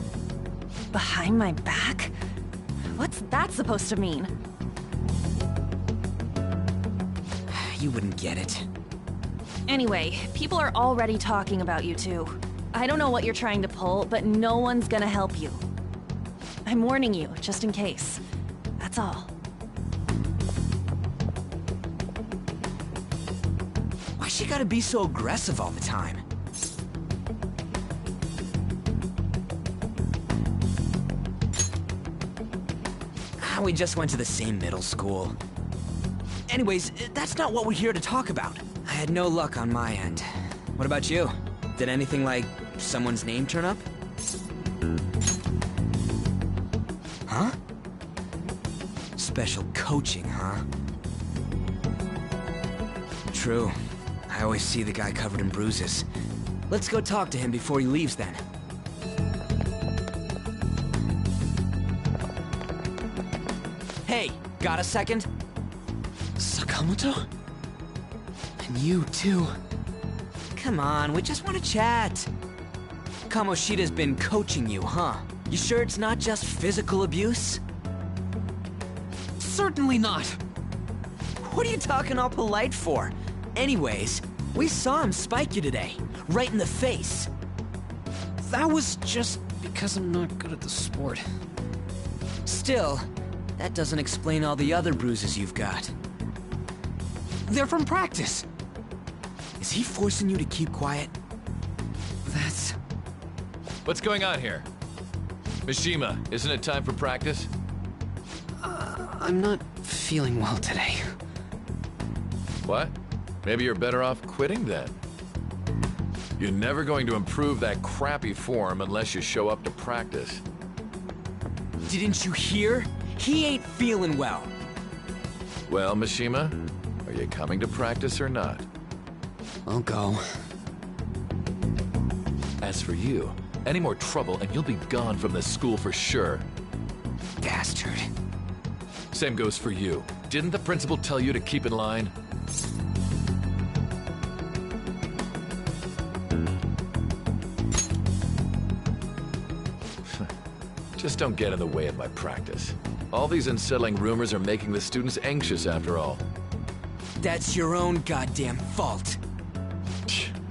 Behind my back? What's that supposed to mean?
You wouldn't get it.
Anyway, people are already talking about you two. I don't know what you're trying to pull, but no one's gonna help you. I'm warning you, just in case. That's all.
Why she gotta be so aggressive all the time? We just went to the same middle school. Anyways, that's not what we're here to talk about. I had no luck on my end. What about you? Did anything like someone's name turn up? Huh? Special coaching, huh? True. I always see the guy covered in bruises. Let's go talk to him before he leaves then. Hey, got a second? Sakamoto? And you too. Come on, we just want to chat. Kamoshida's been coaching you, huh? You sure it's not just physical abuse?
Certainly not.
What are you talking all polite for? Anyways, we saw him spike you today, right in the face.
That was just because I'm not good at the sport.
Still, that doesn't explain all the other bruises you've got.
They're from practice.
Is he forcing you to keep quiet?
That's...
What's going on here? Mishima, isn't it time for practice?
I'm not feeling well today.
What? Maybe you're better off quitting then. You're never going to improve that crappy form unless you show up to practice.
Didn't you hear? He ain't feeling well.
Well, Mishima, are you coming to practice or not?
I'll go.
As for you, any more trouble and you'll be gone from this school for sure.
Bastard.
Same goes for you. Didn't the principal tell you to keep in line? Just don't get in the way of my practice. All these unsettling rumors are making the students anxious after all.
That's your own goddamn fault.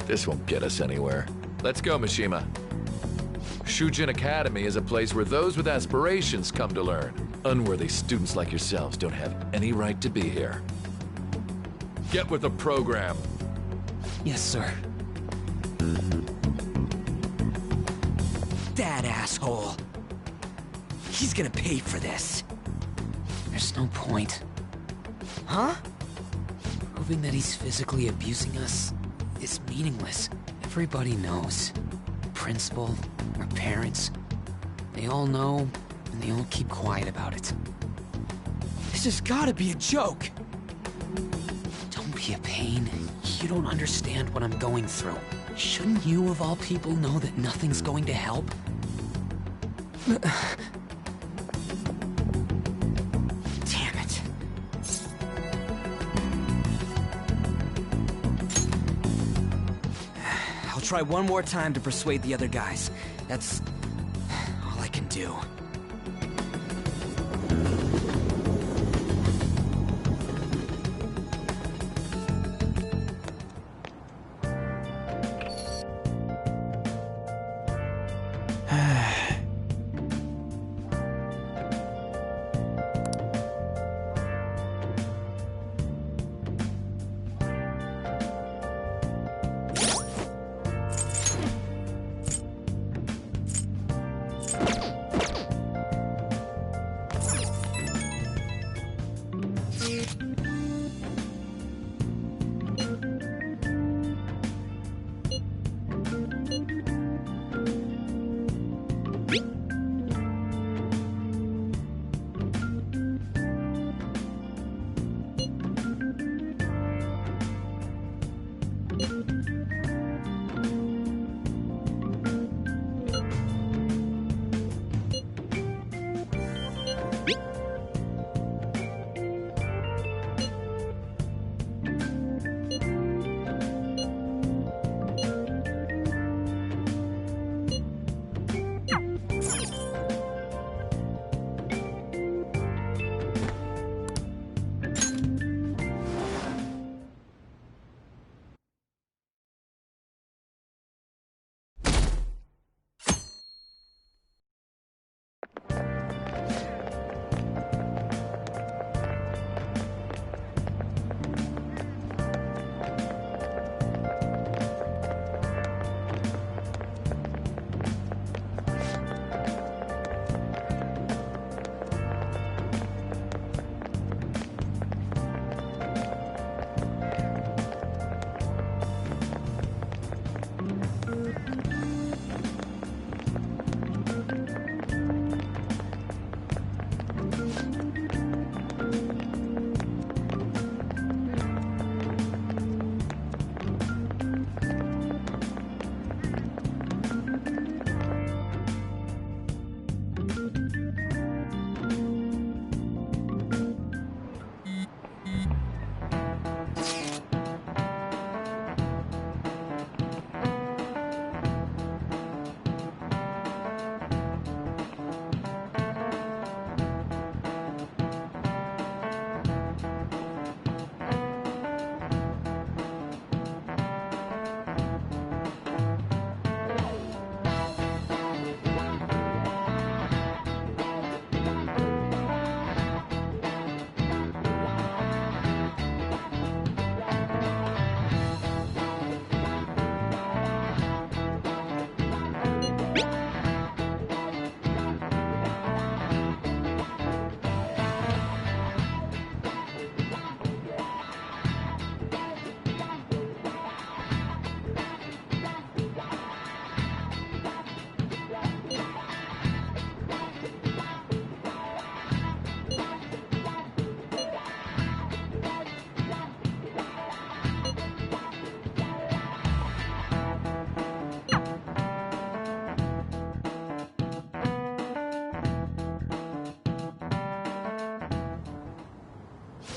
This won't get us anywhere. Let's go, Mishima. Shujin Academy is a place where those with aspirations come to learn. Unworthy students like yourselves don't have any right to be here. Get with the program.
Yes, sir. That asshole. He's gonna pay for this. There's no point. Huh? Proving that he's physically abusing us is meaningless. Everybody knows. The principal, our parents, they all know, and they all keep quiet about it. This has gotta be a joke! Don't be a pain. You don't understand what I'm going through. Shouldn't you, of all people, know that nothing's going to help? Damn it. I'll try one more time to persuade the other guys. That's all I can do.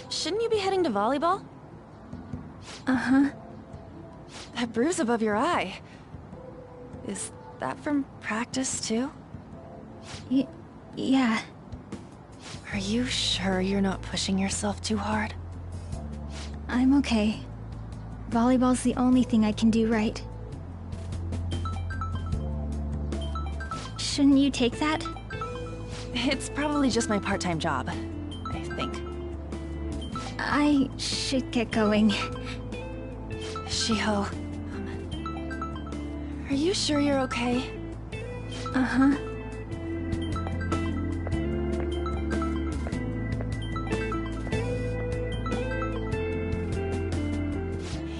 Shouldn't you be heading to volleyball?
Uh-huh.
That bruise above your eye. Is that from practice, too?
Yeah.
Are you sure you're not pushing yourself too hard?
I'm okay. Volleyball's the only thing I can do right. Shouldn't you take that?
It's probably just my part-time job, I think.
I should get going.
Shiho, are you sure you're okay?
Uh-huh.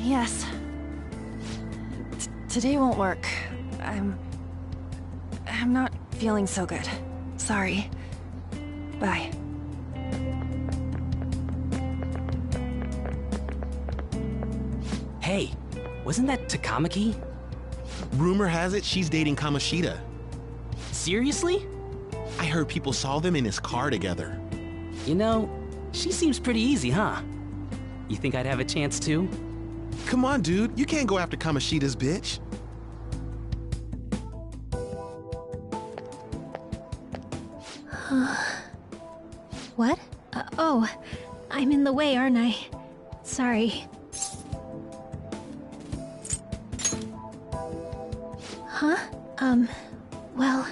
Yes. Today won't work. I'm not feeling so good. Sorry. Bye.
Hey, wasn't that Takamaki?
Rumor has it she's dating Kamoshida.
Seriously?
I heard people saw them in his car together.
You know, she seems pretty easy, huh? You think I'd have a chance too?
Come on, dude. You can't go after Kamoshida's bitch.
What? Oh, I'm in the way, aren't I? Sorry. Huh? Well...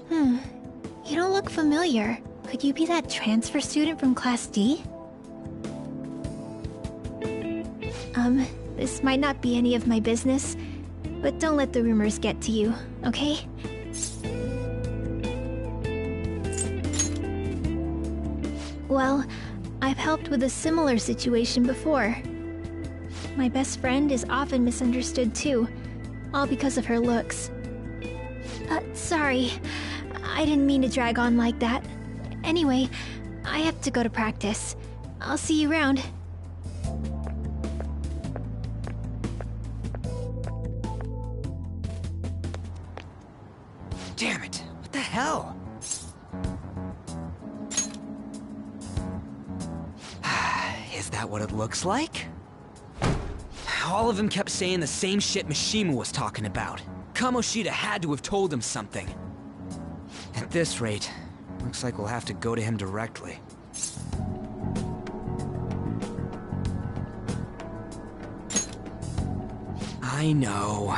You don't look familiar. Could you be that transfer student from Class D? This might not be any of my business, but don't let the rumors get to you, okay? Well, I've helped with a similar situation before. My best friend is often misunderstood too, all because of her looks. Sorry. I didn't mean to drag on like that. Anyway, I have to go to practice. I'll see you around.
Damn it, what the hell? Is that what it looks like? All of them kept saying the same shit Mishima was talking about. Kamoshida had to have told him something. At this rate, looks like we'll have to go to him directly. I know.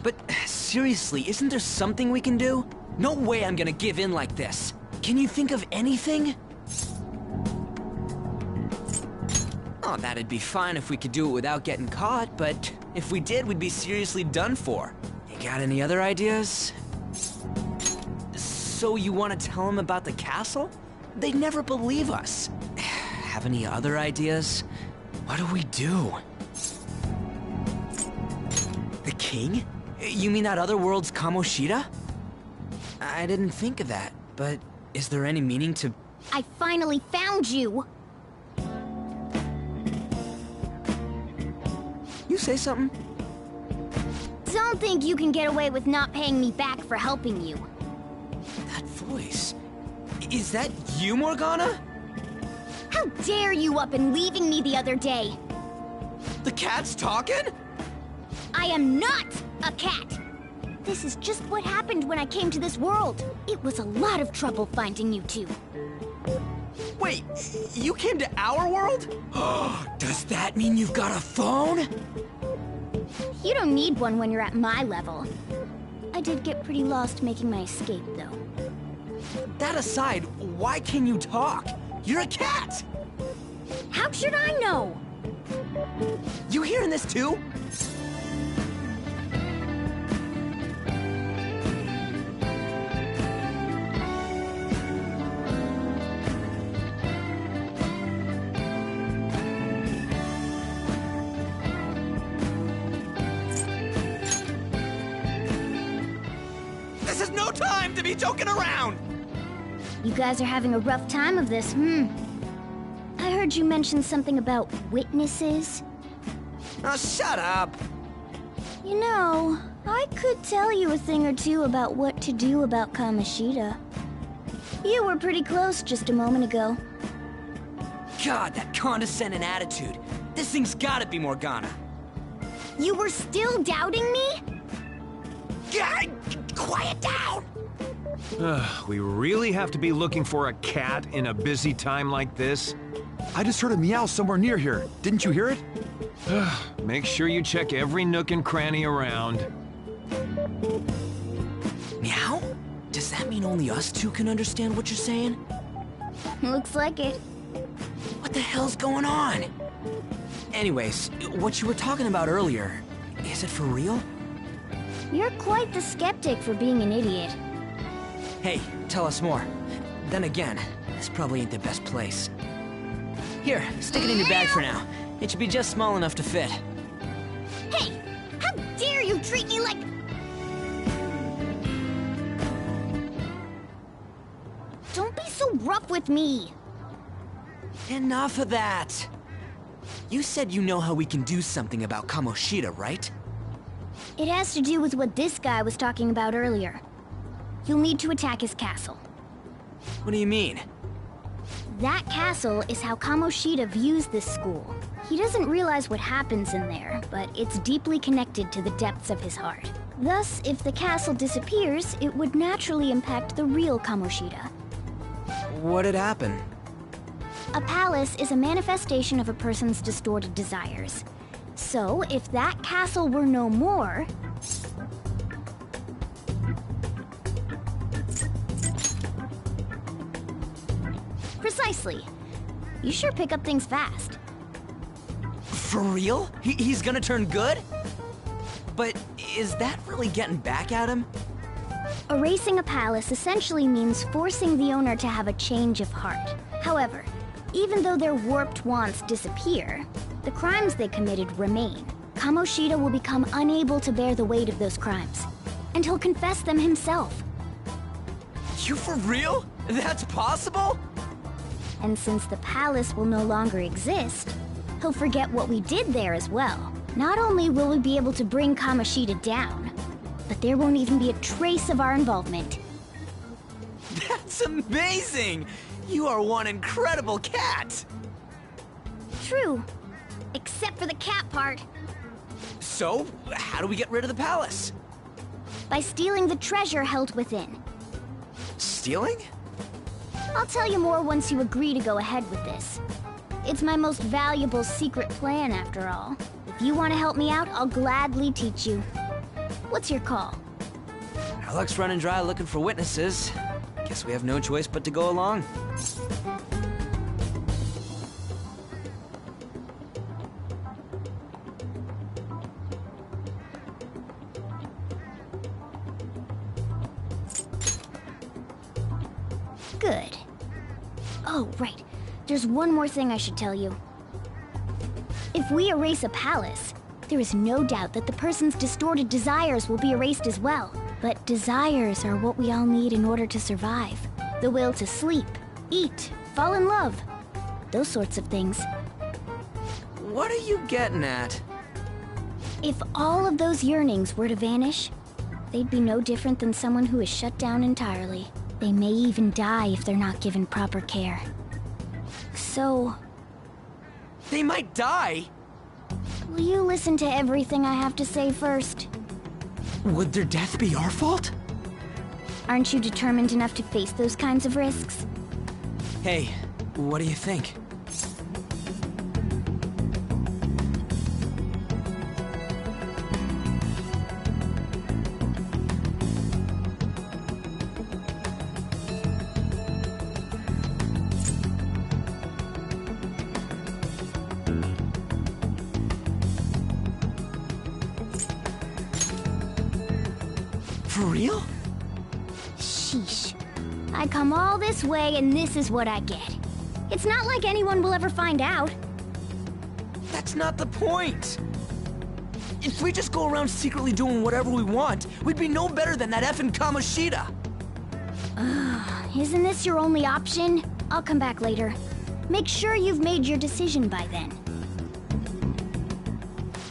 But seriously, isn't there something we can do? No way I'm gonna give in like this. Can you think of anything? Oh, that'd be fine if we could do it without getting caught, but if we did, we'd be seriously done for. You got any other ideas? So you want to tell them about the castle? They'd never believe us. Have any other ideas? What do we do? The king? You mean that other world's Kamoshida? I didn't think of that, but is there any meaning to...
I finally found you!
You say something?
Don't think you can get away with not paying me back for helping you.
That voice... Is that you, Morgana?
How dare you up and leaving me the other day?
The cat's talking?
I am not a cat! This is just what happened when I came to this world. It was a lot of trouble finding you two.
Wait, you came to our world? Does that mean you've got a phone?
You don't need one when you're at my level. I did get pretty lost making my escape, though.
That aside, why can you talk? You're a cat!
How should I know?
You hearing this too? This is no time to be joking around!
You guys are having a rough time of this, I heard you mention something about witnesses.
Oh, shut up!
You know, I could tell you a thing or two about what to do about Kamoshida. You were pretty close just a moment ago.
God, that condescending attitude. This thing's gotta be Morgana.
You were still doubting me?
God, quiet down!
We really have to be looking for a cat in a busy time like this?
I just heard a meow somewhere near here. Didn't you hear it?
Make sure you check every nook and cranny around.
Meow? Does that mean only us two can understand what you're saying?
Looks like it.
What the hell's going on? Anyways, what you were talking about earlier, is it for real?
You're quite the skeptic for being an idiot.
Hey, tell us more. Then again, this probably ain't the best place. Here, stick it in your bag for now. It should be just small enough to fit.
Hey! How dare you treat me like... Don't be so rough with me!
Enough of that! You said you know how we can do something about Kamoshida, right?
It has to do with what this guy was talking about earlier. You'll need to attack his castle.
What do you mean?
That castle is how Kamoshida views this school. He doesn't realize what happens in there, but it's deeply connected to the depths of his heart. Thus, if the castle disappears, it would naturally impact the real Kamoshida.
What'd happen?
A palace is a manifestation of a person's distorted desires. So, if that castle were no more... Precisely. You sure pick up things fast.
For real? He's gonna turn good? But is that really getting back at him?
Erasing a palace essentially means forcing the owner to have a change of heart. However, even though their warped wants disappear, the crimes they committed remain. Kamoshida will become unable to bear the weight of those crimes, and he'll confess them himself.
You for real? That's possible?
And since the palace will no longer exist, he'll forget what we did there as well. Not only will we be able to bring Kamoshida down, but there won't even be a trace of our involvement.
That's amazing! You are one incredible cat!
True. Except for the cat part.
So, how do we get rid of the palace?
By stealing the treasure held within.
Stealing?
I'll tell you more once you agree to go ahead with this. It's my most valuable secret plan, after all. If you want to help me out, I'll gladly teach you. What's your call?
Our luck's running dry looking for witnesses. Guess we have no choice but to go along.
Good. Oh, right. There's one more thing I should tell you. If we erase a palace, there is no doubt that the person's distorted desires will be erased as well. But desires are what we all need in order to survive. The will to sleep, eat, fall in love. Those sorts of things.
What are you getting at?
If all of those yearnings were to vanish, they'd be no different than someone who is shut down entirely. They may even die if they're not given proper care. So...
They might die?
Will you listen to everything I have to say first?
Would their death be our fault?
Aren't you determined enough to face those kinds of risks?
Hey, what do you think? For real?
Sheesh. I come all this way and this is what I get. It's not like anyone will ever find out.
That's not the point! If we just go around secretly doing whatever we want, we'd be no better than that effing Kamoshida!
Isn't this your only option? I'll come back later. Make sure you've made your decision by then.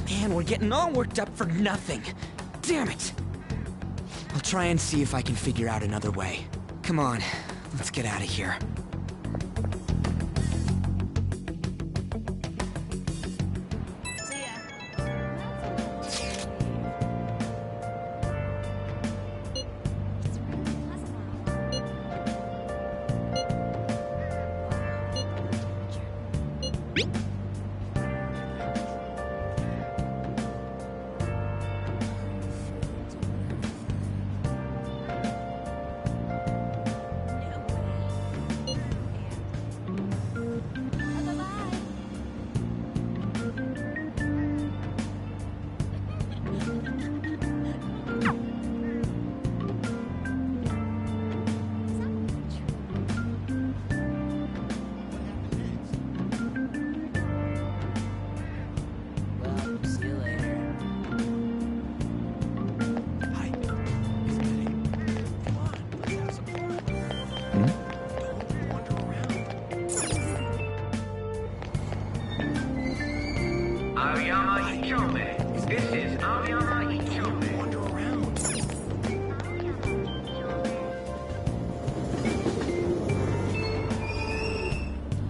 Man, we're getting all worked up for nothing. Damn it! I'll try and see if I can figure out another way. Come on, Let's get out of here.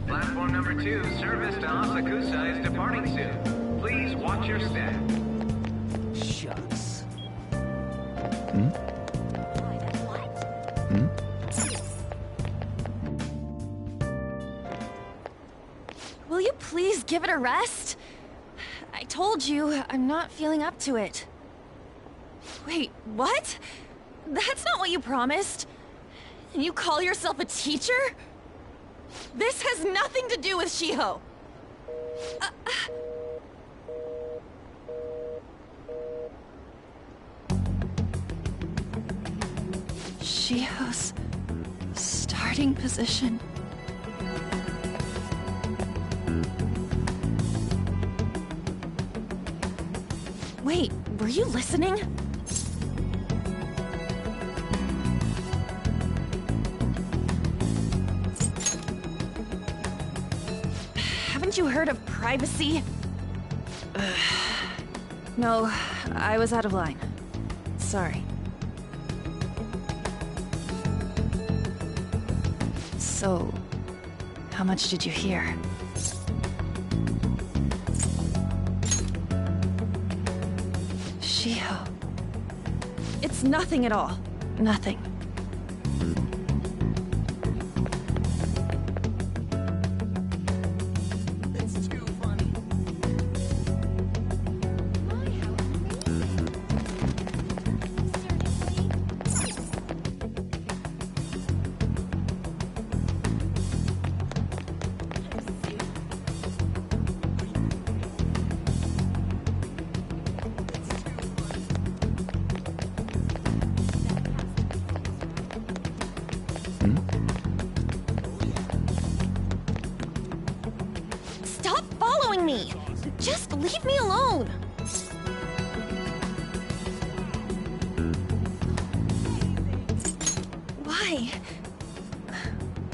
Platform number 2, service to Asakusa is departing soon. Please watch your step.
Shucks.
Will you please give it a rest? I told you, I'm not feeling up to it. Wait, what? That's not what you promised. And you call yourself a teacher? This has nothing to do with Shiho. Shiho's starting position. Wait, were you listening? Haven't you heard of privacy? No, I was out of line. Sorry. So, how much did you hear? Shiho. It's nothing at all. Nothing.
It's too funny.
Stop following me! Just leave me alone! Why?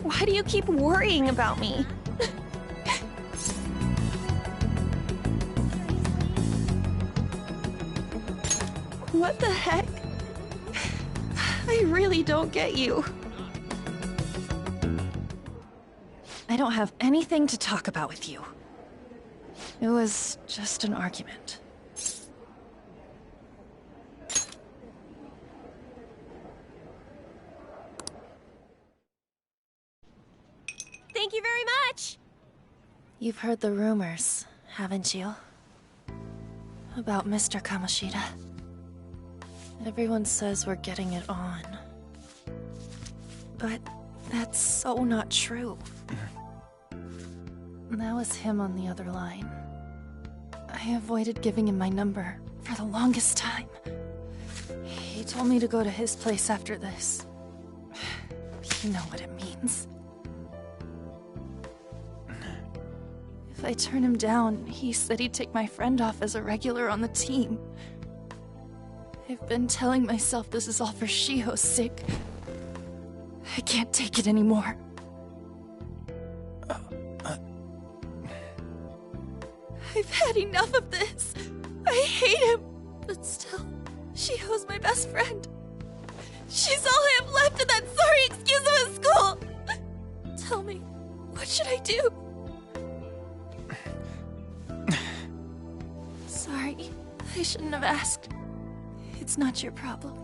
Why do you keep worrying about me? What the heck? I really don't get you. I don't have anything to talk about with you. It was just an argument.
Thank you very much!
You've heard the rumors, haven't you? About Mr. Kamoshida. Everyone says we're getting it on. But that's so not true. That was him on the other line. I avoided giving him my number for the longest time. He told me to go to his place after this. You know what it means. If I turn him down, he said he'd take my friend off as a regular on the team. I've been telling myself this is all for Shiho's sake. I can't take it anymore. I've had enough of this. I hate him. But still, Shiho's my best friend. She's all I have left in that sorry excuse of a school! Tell me, what should I do? Sorry, I shouldn't have asked. It's not your problem.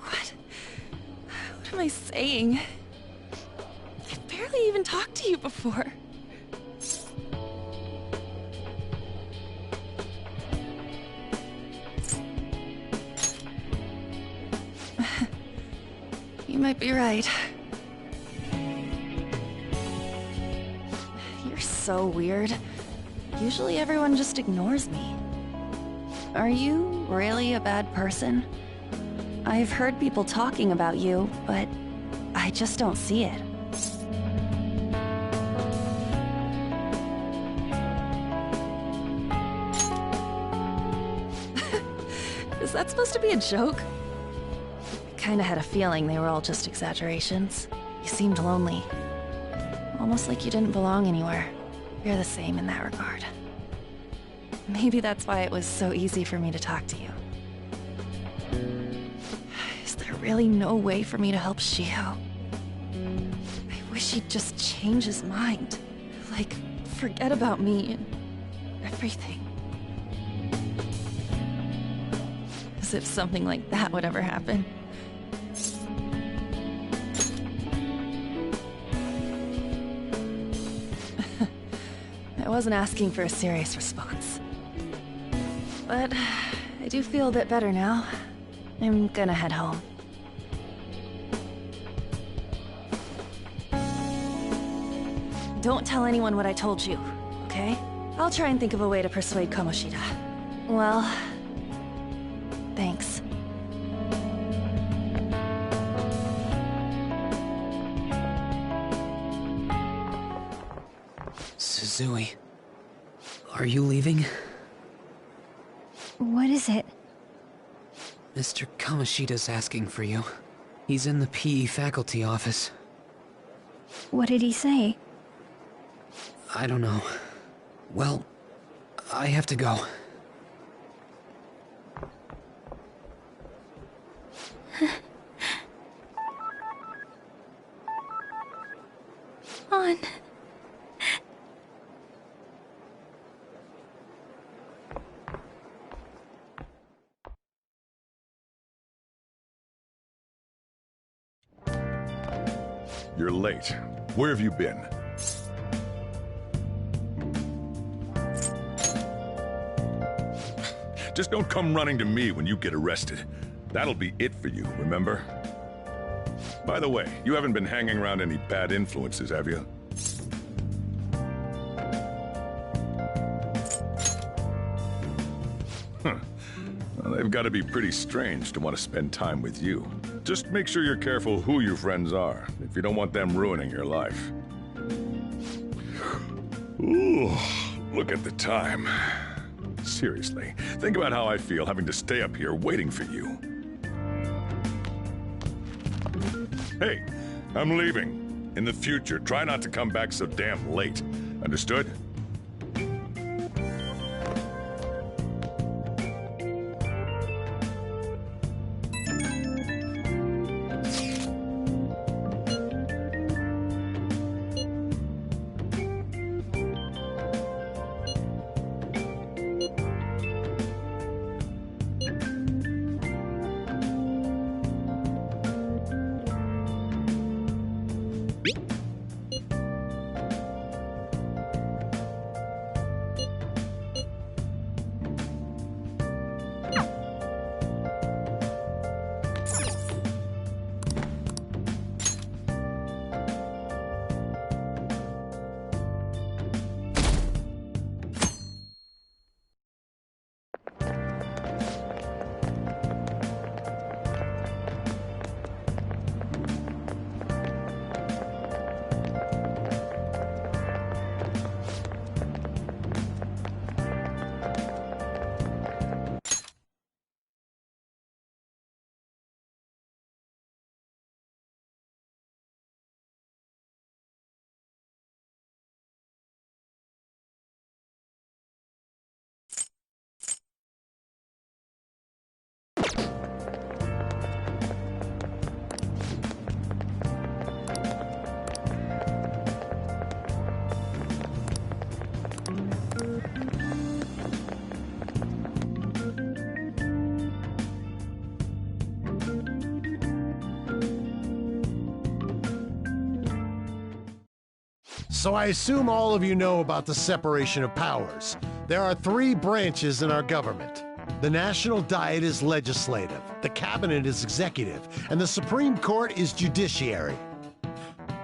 What am I saying? I've barely even talked to you before. You might be right. You're so weird. Usually everyone just ignores me. Are you really a bad person? I've heard people talking about you, but I just don't see it. Is that supposed to be a joke? Kinda had a feeling they were all just exaggerations. You seemed lonely. Almost like you didn't belong anywhere. You're the same in that regard. Maybe that's why it was so easy for me to talk to you. Is there really no way for me to help Shiho? I wish he'd just change his mind. Like, forget about me and everything. As if something like that would ever happen. I wasn't asking for a serious response. But I do feel a bit better now. I'm gonna head home. Don't tell anyone what I told you, okay? I'll try and think of a way to persuade Kamoshida. Well, thanks.
Suzui, are you leaving?
What is it?
Mr. Kamoshida's asking for you. He's in the PE faculty office.
What did he say?
I don't know. Well, I have to go.
On.
You're late. Where have you been? Just don't come running to me when you get arrested. That'll be it for you, remember? By the way, you haven't been hanging around any bad influences, have you? Huh. Well, they've got to be pretty strange to want to spend time with you. Just make sure you're careful who your friends are, if you don't want them ruining your life. Ooh, look at the time. Seriously, think about how I feel having to stay up here waiting for you. Hey, I'm leaving. In the future, try not to come back so damn late. Understood?
So I assume all of you know about the separation of powers. There are 3 branches in our government. The National Diet is legislative, the Cabinet is executive, and the Supreme Court is judiciary.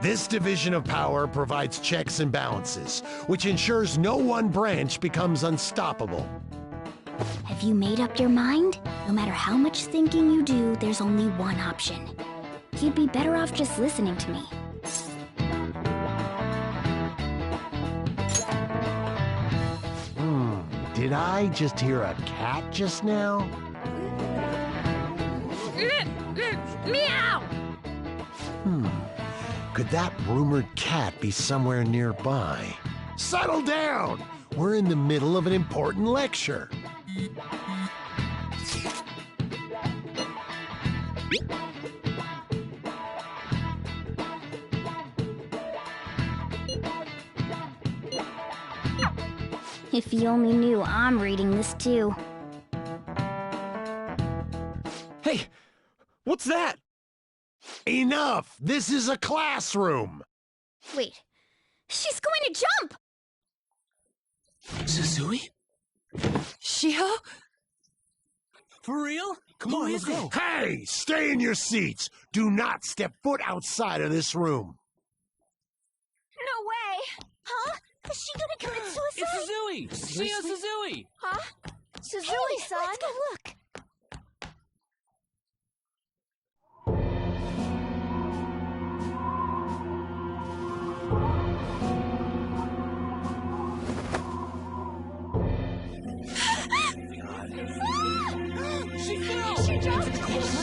This division of power provides checks and balances, which ensures no one branch becomes unstoppable.
Have you made up your mind? No matter how much thinking you do, there's only one option. You'd be better off just listening to me.
Did I just hear a cat just now?
Meow!
Could that rumored cat be somewhere nearby? Settle down! We're in the middle of an important lecture.
If you only knew I'm reading this too.
Hey, what's that?
Enough! This is a classroom!
Wait, she's going to jump!
Suzui?
Shio?
For real?
Come on, let's go. Hey, stay in your seats! Do not step foot outside of this room.
No way! Huh? Is she gonna commit suicide?
It's Suzui! Shio Suzui!
Huh? Suzui-san! Let's go look!
She fell!
She jumped!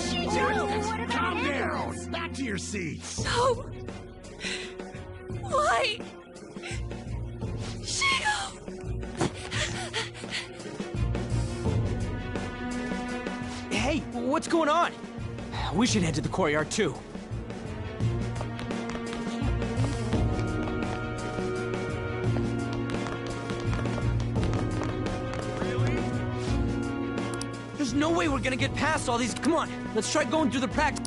She jumped!
Calm down! Back to your seats!
No! Why? Shio!
Hey, what's going on? We should head to the courtyard too. There's no way we're gonna get past all these. Come on, let's try going through the practice.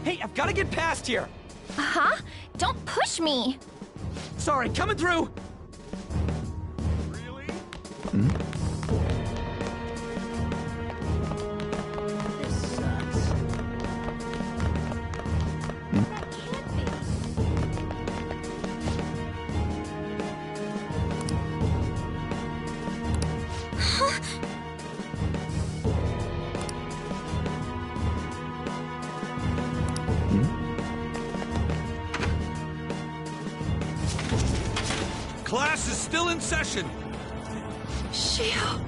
Hey, I've got to get past here.
Huh? Don't push me!
Sorry, coming through.
Class is still in session.
Shio.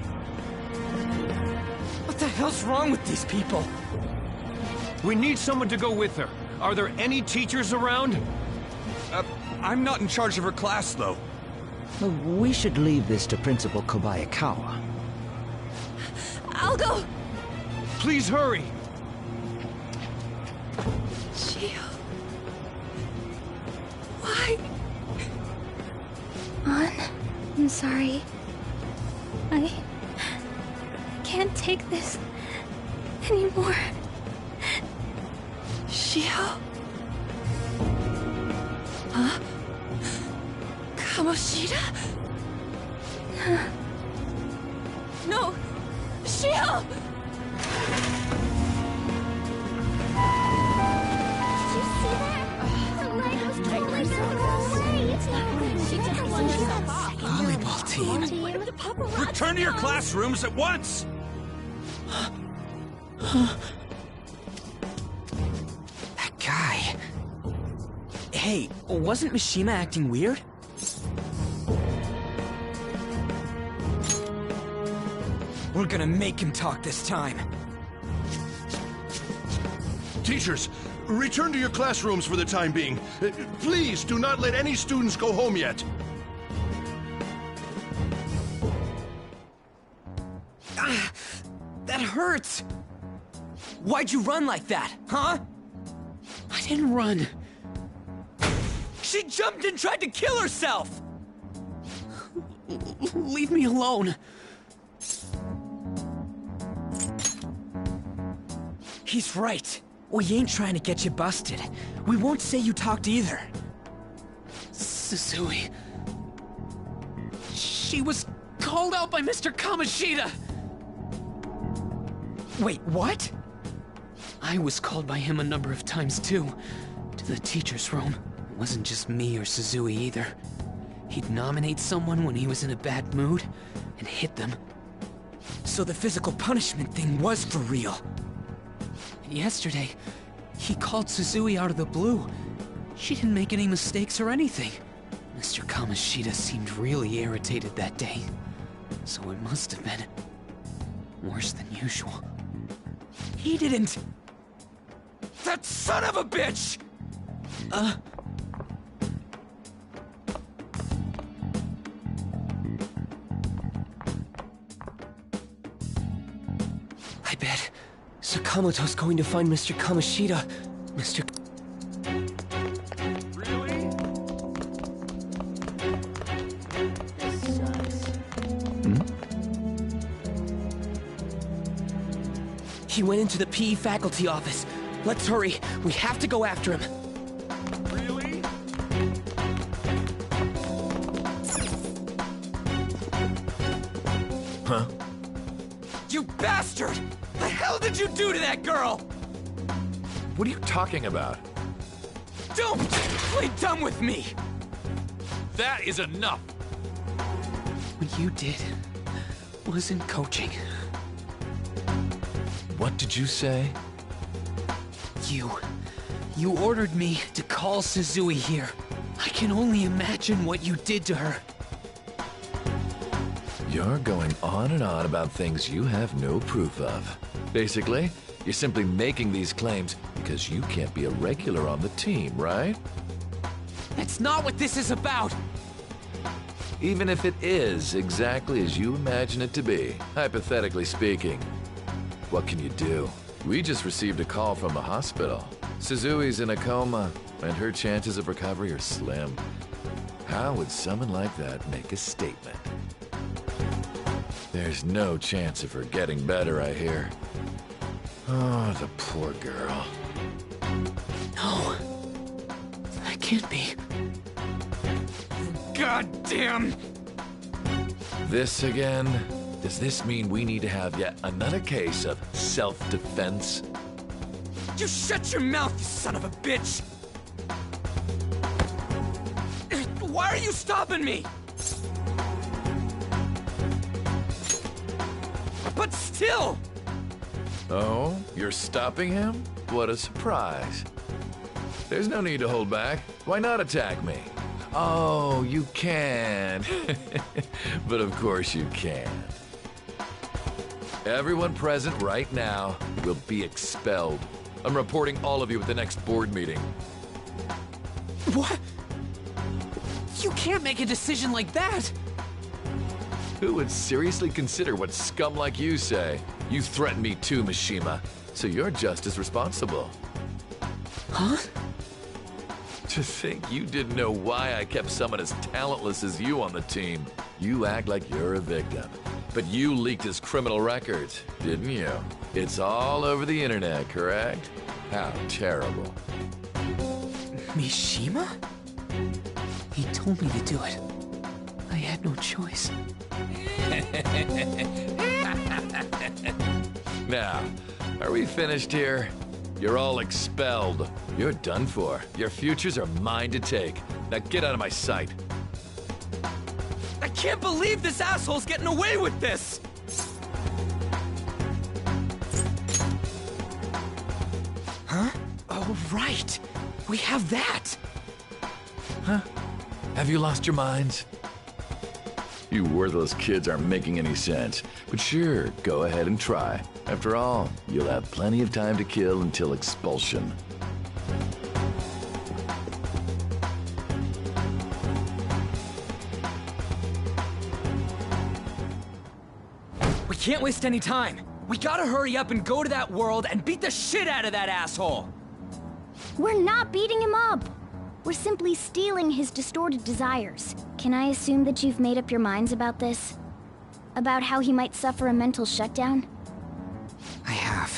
What the hell's wrong with these people?
We need someone to go with her. Are there any teachers around?
I'm not in charge of her class, though.
Well, we should leave this to Principal Kobayakawa.
I'll go!
Please hurry!
Shio. Why?
I'm sorry. I can't take this anymore.
Shio? Huh? Kamoshida? No! Shio!
Did you see that? Her leg was totally going away! It's not good. She didn't want herself off.
Volleyball team.
Return to your classrooms at once!
That guy. Hey, wasn't Mishima acting weird? We're gonna make him talk this time.
Teachers, return to your classrooms for the time being. Please do not let any students go home yet.
That hurts! Why'd you run like that, huh? I didn't run. She jumped and tried to kill herself! Leave me alone. He's right. We ain't trying to get you busted. We won't say you talked either. Suzui... She was called out by Mr. Kamoshida! Wait, what? I was called by him a number of times too. To the teacher's room. It wasn't just me or Suzui either. He'd nominate someone when he was in a bad mood, and hit them. So the physical punishment thing was for real. And yesterday, he called Suzui out of the blue. She didn't make any mistakes or anything. Mr. Kamoshida seemed really irritated that day. So it must have been worse than usual. He didn't... That son of a bitch! I bet Sakamoto's going to find Mr. Kamoshida. Mr. He went into the PE faculty office. Let's hurry. We have to go after him. Really?
Huh?
You bastard! The hell did you do to that girl?
What are you talking about?
Don't play dumb with me!
That is enough!
What you did wasn't coaching.
What did you say?
You ordered me to call Suzui here. I can only imagine what you did to her.
You're going on and on about things you have no proof of. Basically, you're simply making these claims because you can't be a regular on the team, right?
That's not what this is about!
Even if it is exactly as you imagine it to be, hypothetically speaking, what can you do? We just received a call from the hospital. Suzui's in a coma, and her chances of recovery are slim. How would someone like that make a statement? There's no chance of her getting better, I hear. Oh, the poor girl.
No. That can't be. God damn!
This again? Does this mean we need to have yet another case of self-defense?
You shut your mouth, you son of a bitch! Why are you stopping me? But still!
Oh, you're stopping him? What a surprise. There's no need to hold back. Why not attack me? Oh, you can. But of course you can. Everyone present right now will be expelled. I'm reporting all of you at the next board meeting.
What? You can't make a decision like that!
Who would seriously consider what scum like you say? You threatened me too, Mishima, so you're just as responsible.
Huh?
To think you didn't know why I kept someone as talentless as you on the team. You act like you're a victim. But you leaked his criminal records, didn't you? It's all over the internet, correct? How terrible.
Mishima? He told me to do it. I had no choice.
Now, are we finished here? You're all expelled. You're done for. Your futures are mine to take. Now get out of my sight.
I can't believe this asshole's getting away with this! Huh? Oh, right. We have that.
Huh? Have you lost your minds? You worthless kids aren't making any sense. But sure, go ahead and try. After all, you'll have plenty of time to kill until expulsion.
We can't waste any time. We gotta hurry up and go to that world and beat the shit out of that asshole.
We're not beating him up. We're simply stealing his distorted desires. Can I assume that you've made up your minds about this? About how he might suffer a mental shutdown?
I have.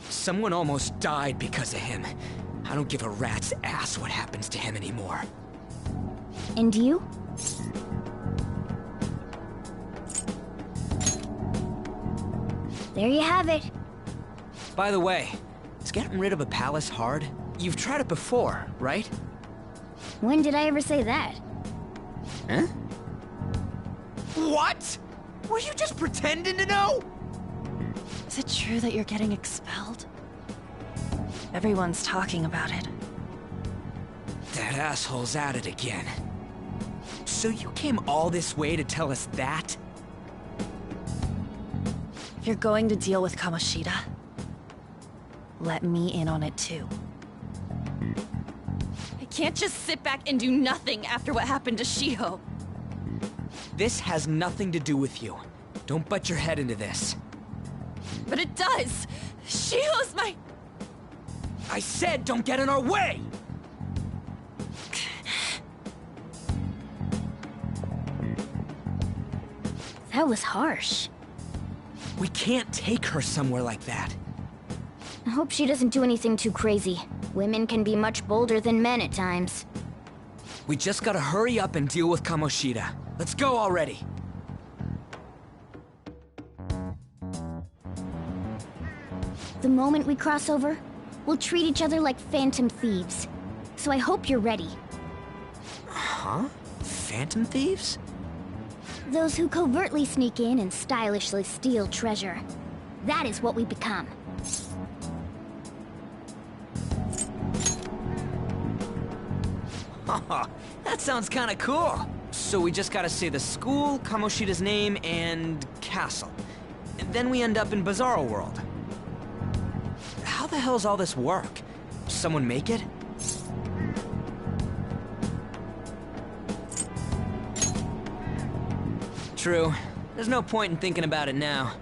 Someone almost died because of him. I don't give a rat's ass what happens to him anymore.
And you? There you have it.
By the way, is getting rid of a palace hard? You've tried it before, right?
When did I ever say that?
Huh? What? Were you just pretending to know?
Is it true that you're getting expelled? Everyone's talking about it.
That asshole's at it again. So you came all this way to tell us that?
If you're going to deal with Kamoshida, let me in on it too. I can't just sit back and do nothing after what happened to Shiho.
This has nothing to do with you. Don't butt your head into this.
But it does! Shiho's my...
I said don't get in our way!
That was harsh.
We can't take her somewhere like that.
I hope she doesn't do anything too crazy. Women can be much bolder than men at times.
We just gotta hurry up and deal with Kamoshida. Let's go already!
The moment we cross over, we'll treat each other like phantom thieves. So I hope you're ready.
Huh? Phantom thieves?
Those who covertly sneak in and stylishly steal treasure. That is what we become.
That sounds kinda cool. So we just gotta say the school, Kamoshida's name, and castle. And then we end up in Bizarro World. How the hell's all this work? Someone make it? True. There's no point in thinking about it now.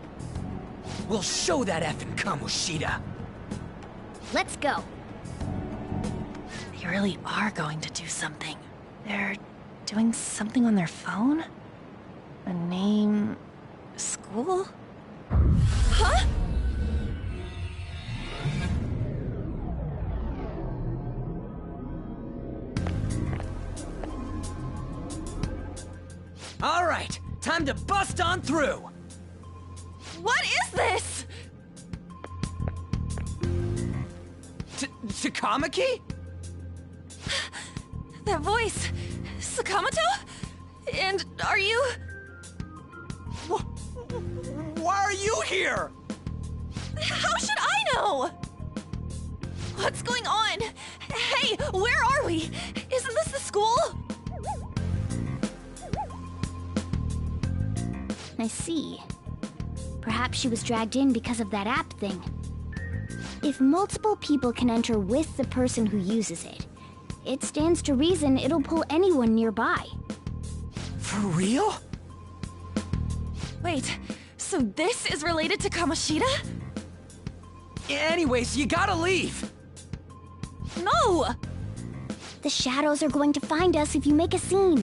We'll show that effing Kamoshida.
Let's go.
They really are going to do something. They're doing something on their phone? A name... school? Huh?
All right, time to bust on through.
What is this?
Takamaki?
That voice... Sakamoto? And are you...
Why are you here?
How should I know? What's going on? Hey, where are we? Isn't this the school?
I see. Perhaps she was dragged in because of that app thing. If multiple people can enter with the person who uses it, it stands to reason it'll pull anyone nearby.
For real?
Wait, so this is related to Kamoshida?
Anyways, you gotta leave!
No!
The shadows are going to find us if you make a scene.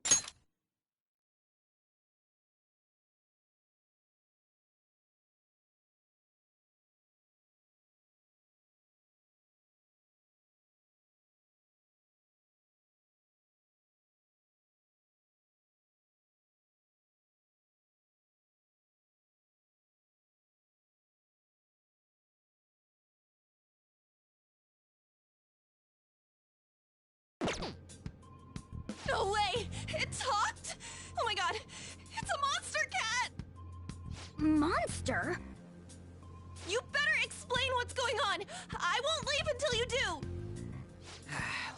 No way! It talked? Oh my god! It's a monster cat!
Monster?
You better explain what's going on! I won't leave until you do!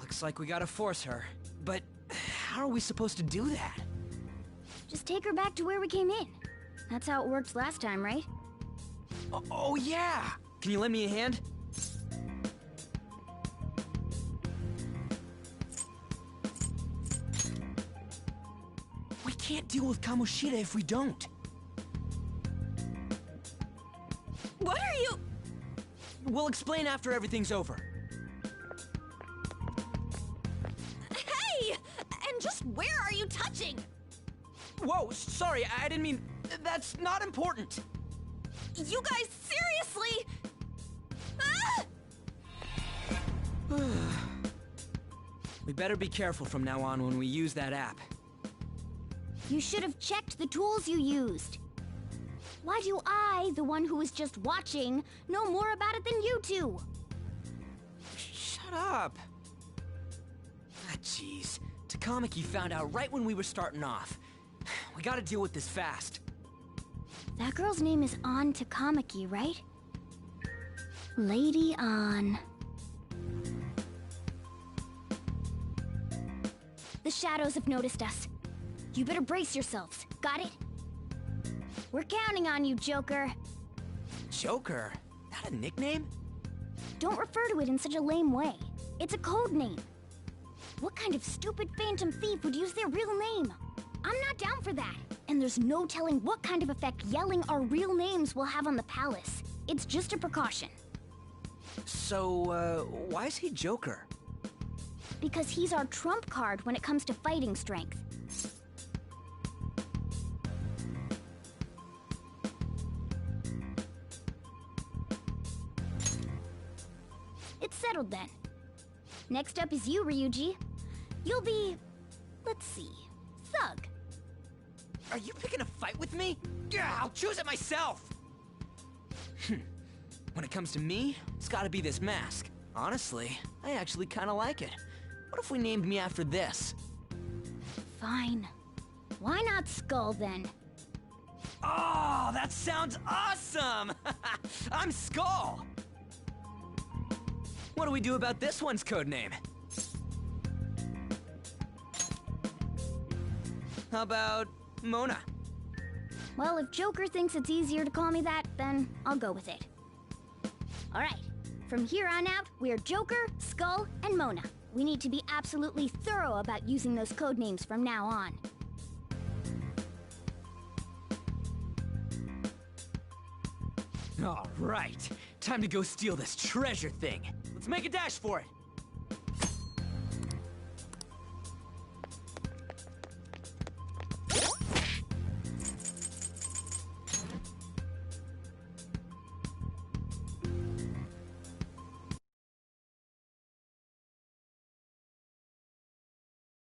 Looks like we gotta force her. But how are we supposed to do that?
Just take her back to where we came in. That's how it worked last time, right?
Oh yeah! Can you lend me a hand? We can't deal with Kamoshida if we don't.
What are you...
We'll explain after everything's over.
Where are you touching?
Whoa, sorry, I didn't mean... That's not important.
You guys, seriously? Ah!
We better be careful from now on when we use that app.
You should have checked the tools you used. Why do I, the one who was just watching, know more about it than you two?
Shut up. Ah, jeez. Takamaki found out right when we were starting off. We gotta deal with this fast.
That girl's name is An Takamaki, right? Lady An. The shadows have noticed us. You better brace yourselves. Got it? We're counting on you, Joker.
Joker? That a nickname?
Don't refer to it in such a lame way. It's a code name. What kind of stupid phantom thief would use their real name? I'm not down for that. And there's no telling what kind of effect yelling our real names will have on the palace. It's just a precaution.
So, why is he Joker?
Because he's our trump card when it comes to fighting strength. It's settled then. Next up is you, Ryuji. You'll be... let's see... Thug.
Are you picking a fight with me? Yeah, I'll choose it myself! When it comes to me, it's gotta be this mask. Honestly, I actually kinda like it. What if we named me after this?
Fine. Why not Skull, then?
Oh, that sounds awesome! I'm Skull! What do we do about this one's codename? How about Mona?
Well, if Joker thinks it's easier to call me that, then I'll go with it. Alright, from here on out, we're Joker, Skull, and Mona. We need to be absolutely thorough about using those codenames from now on.
Alright, time to go steal this treasure thing. Let's make a dash for it.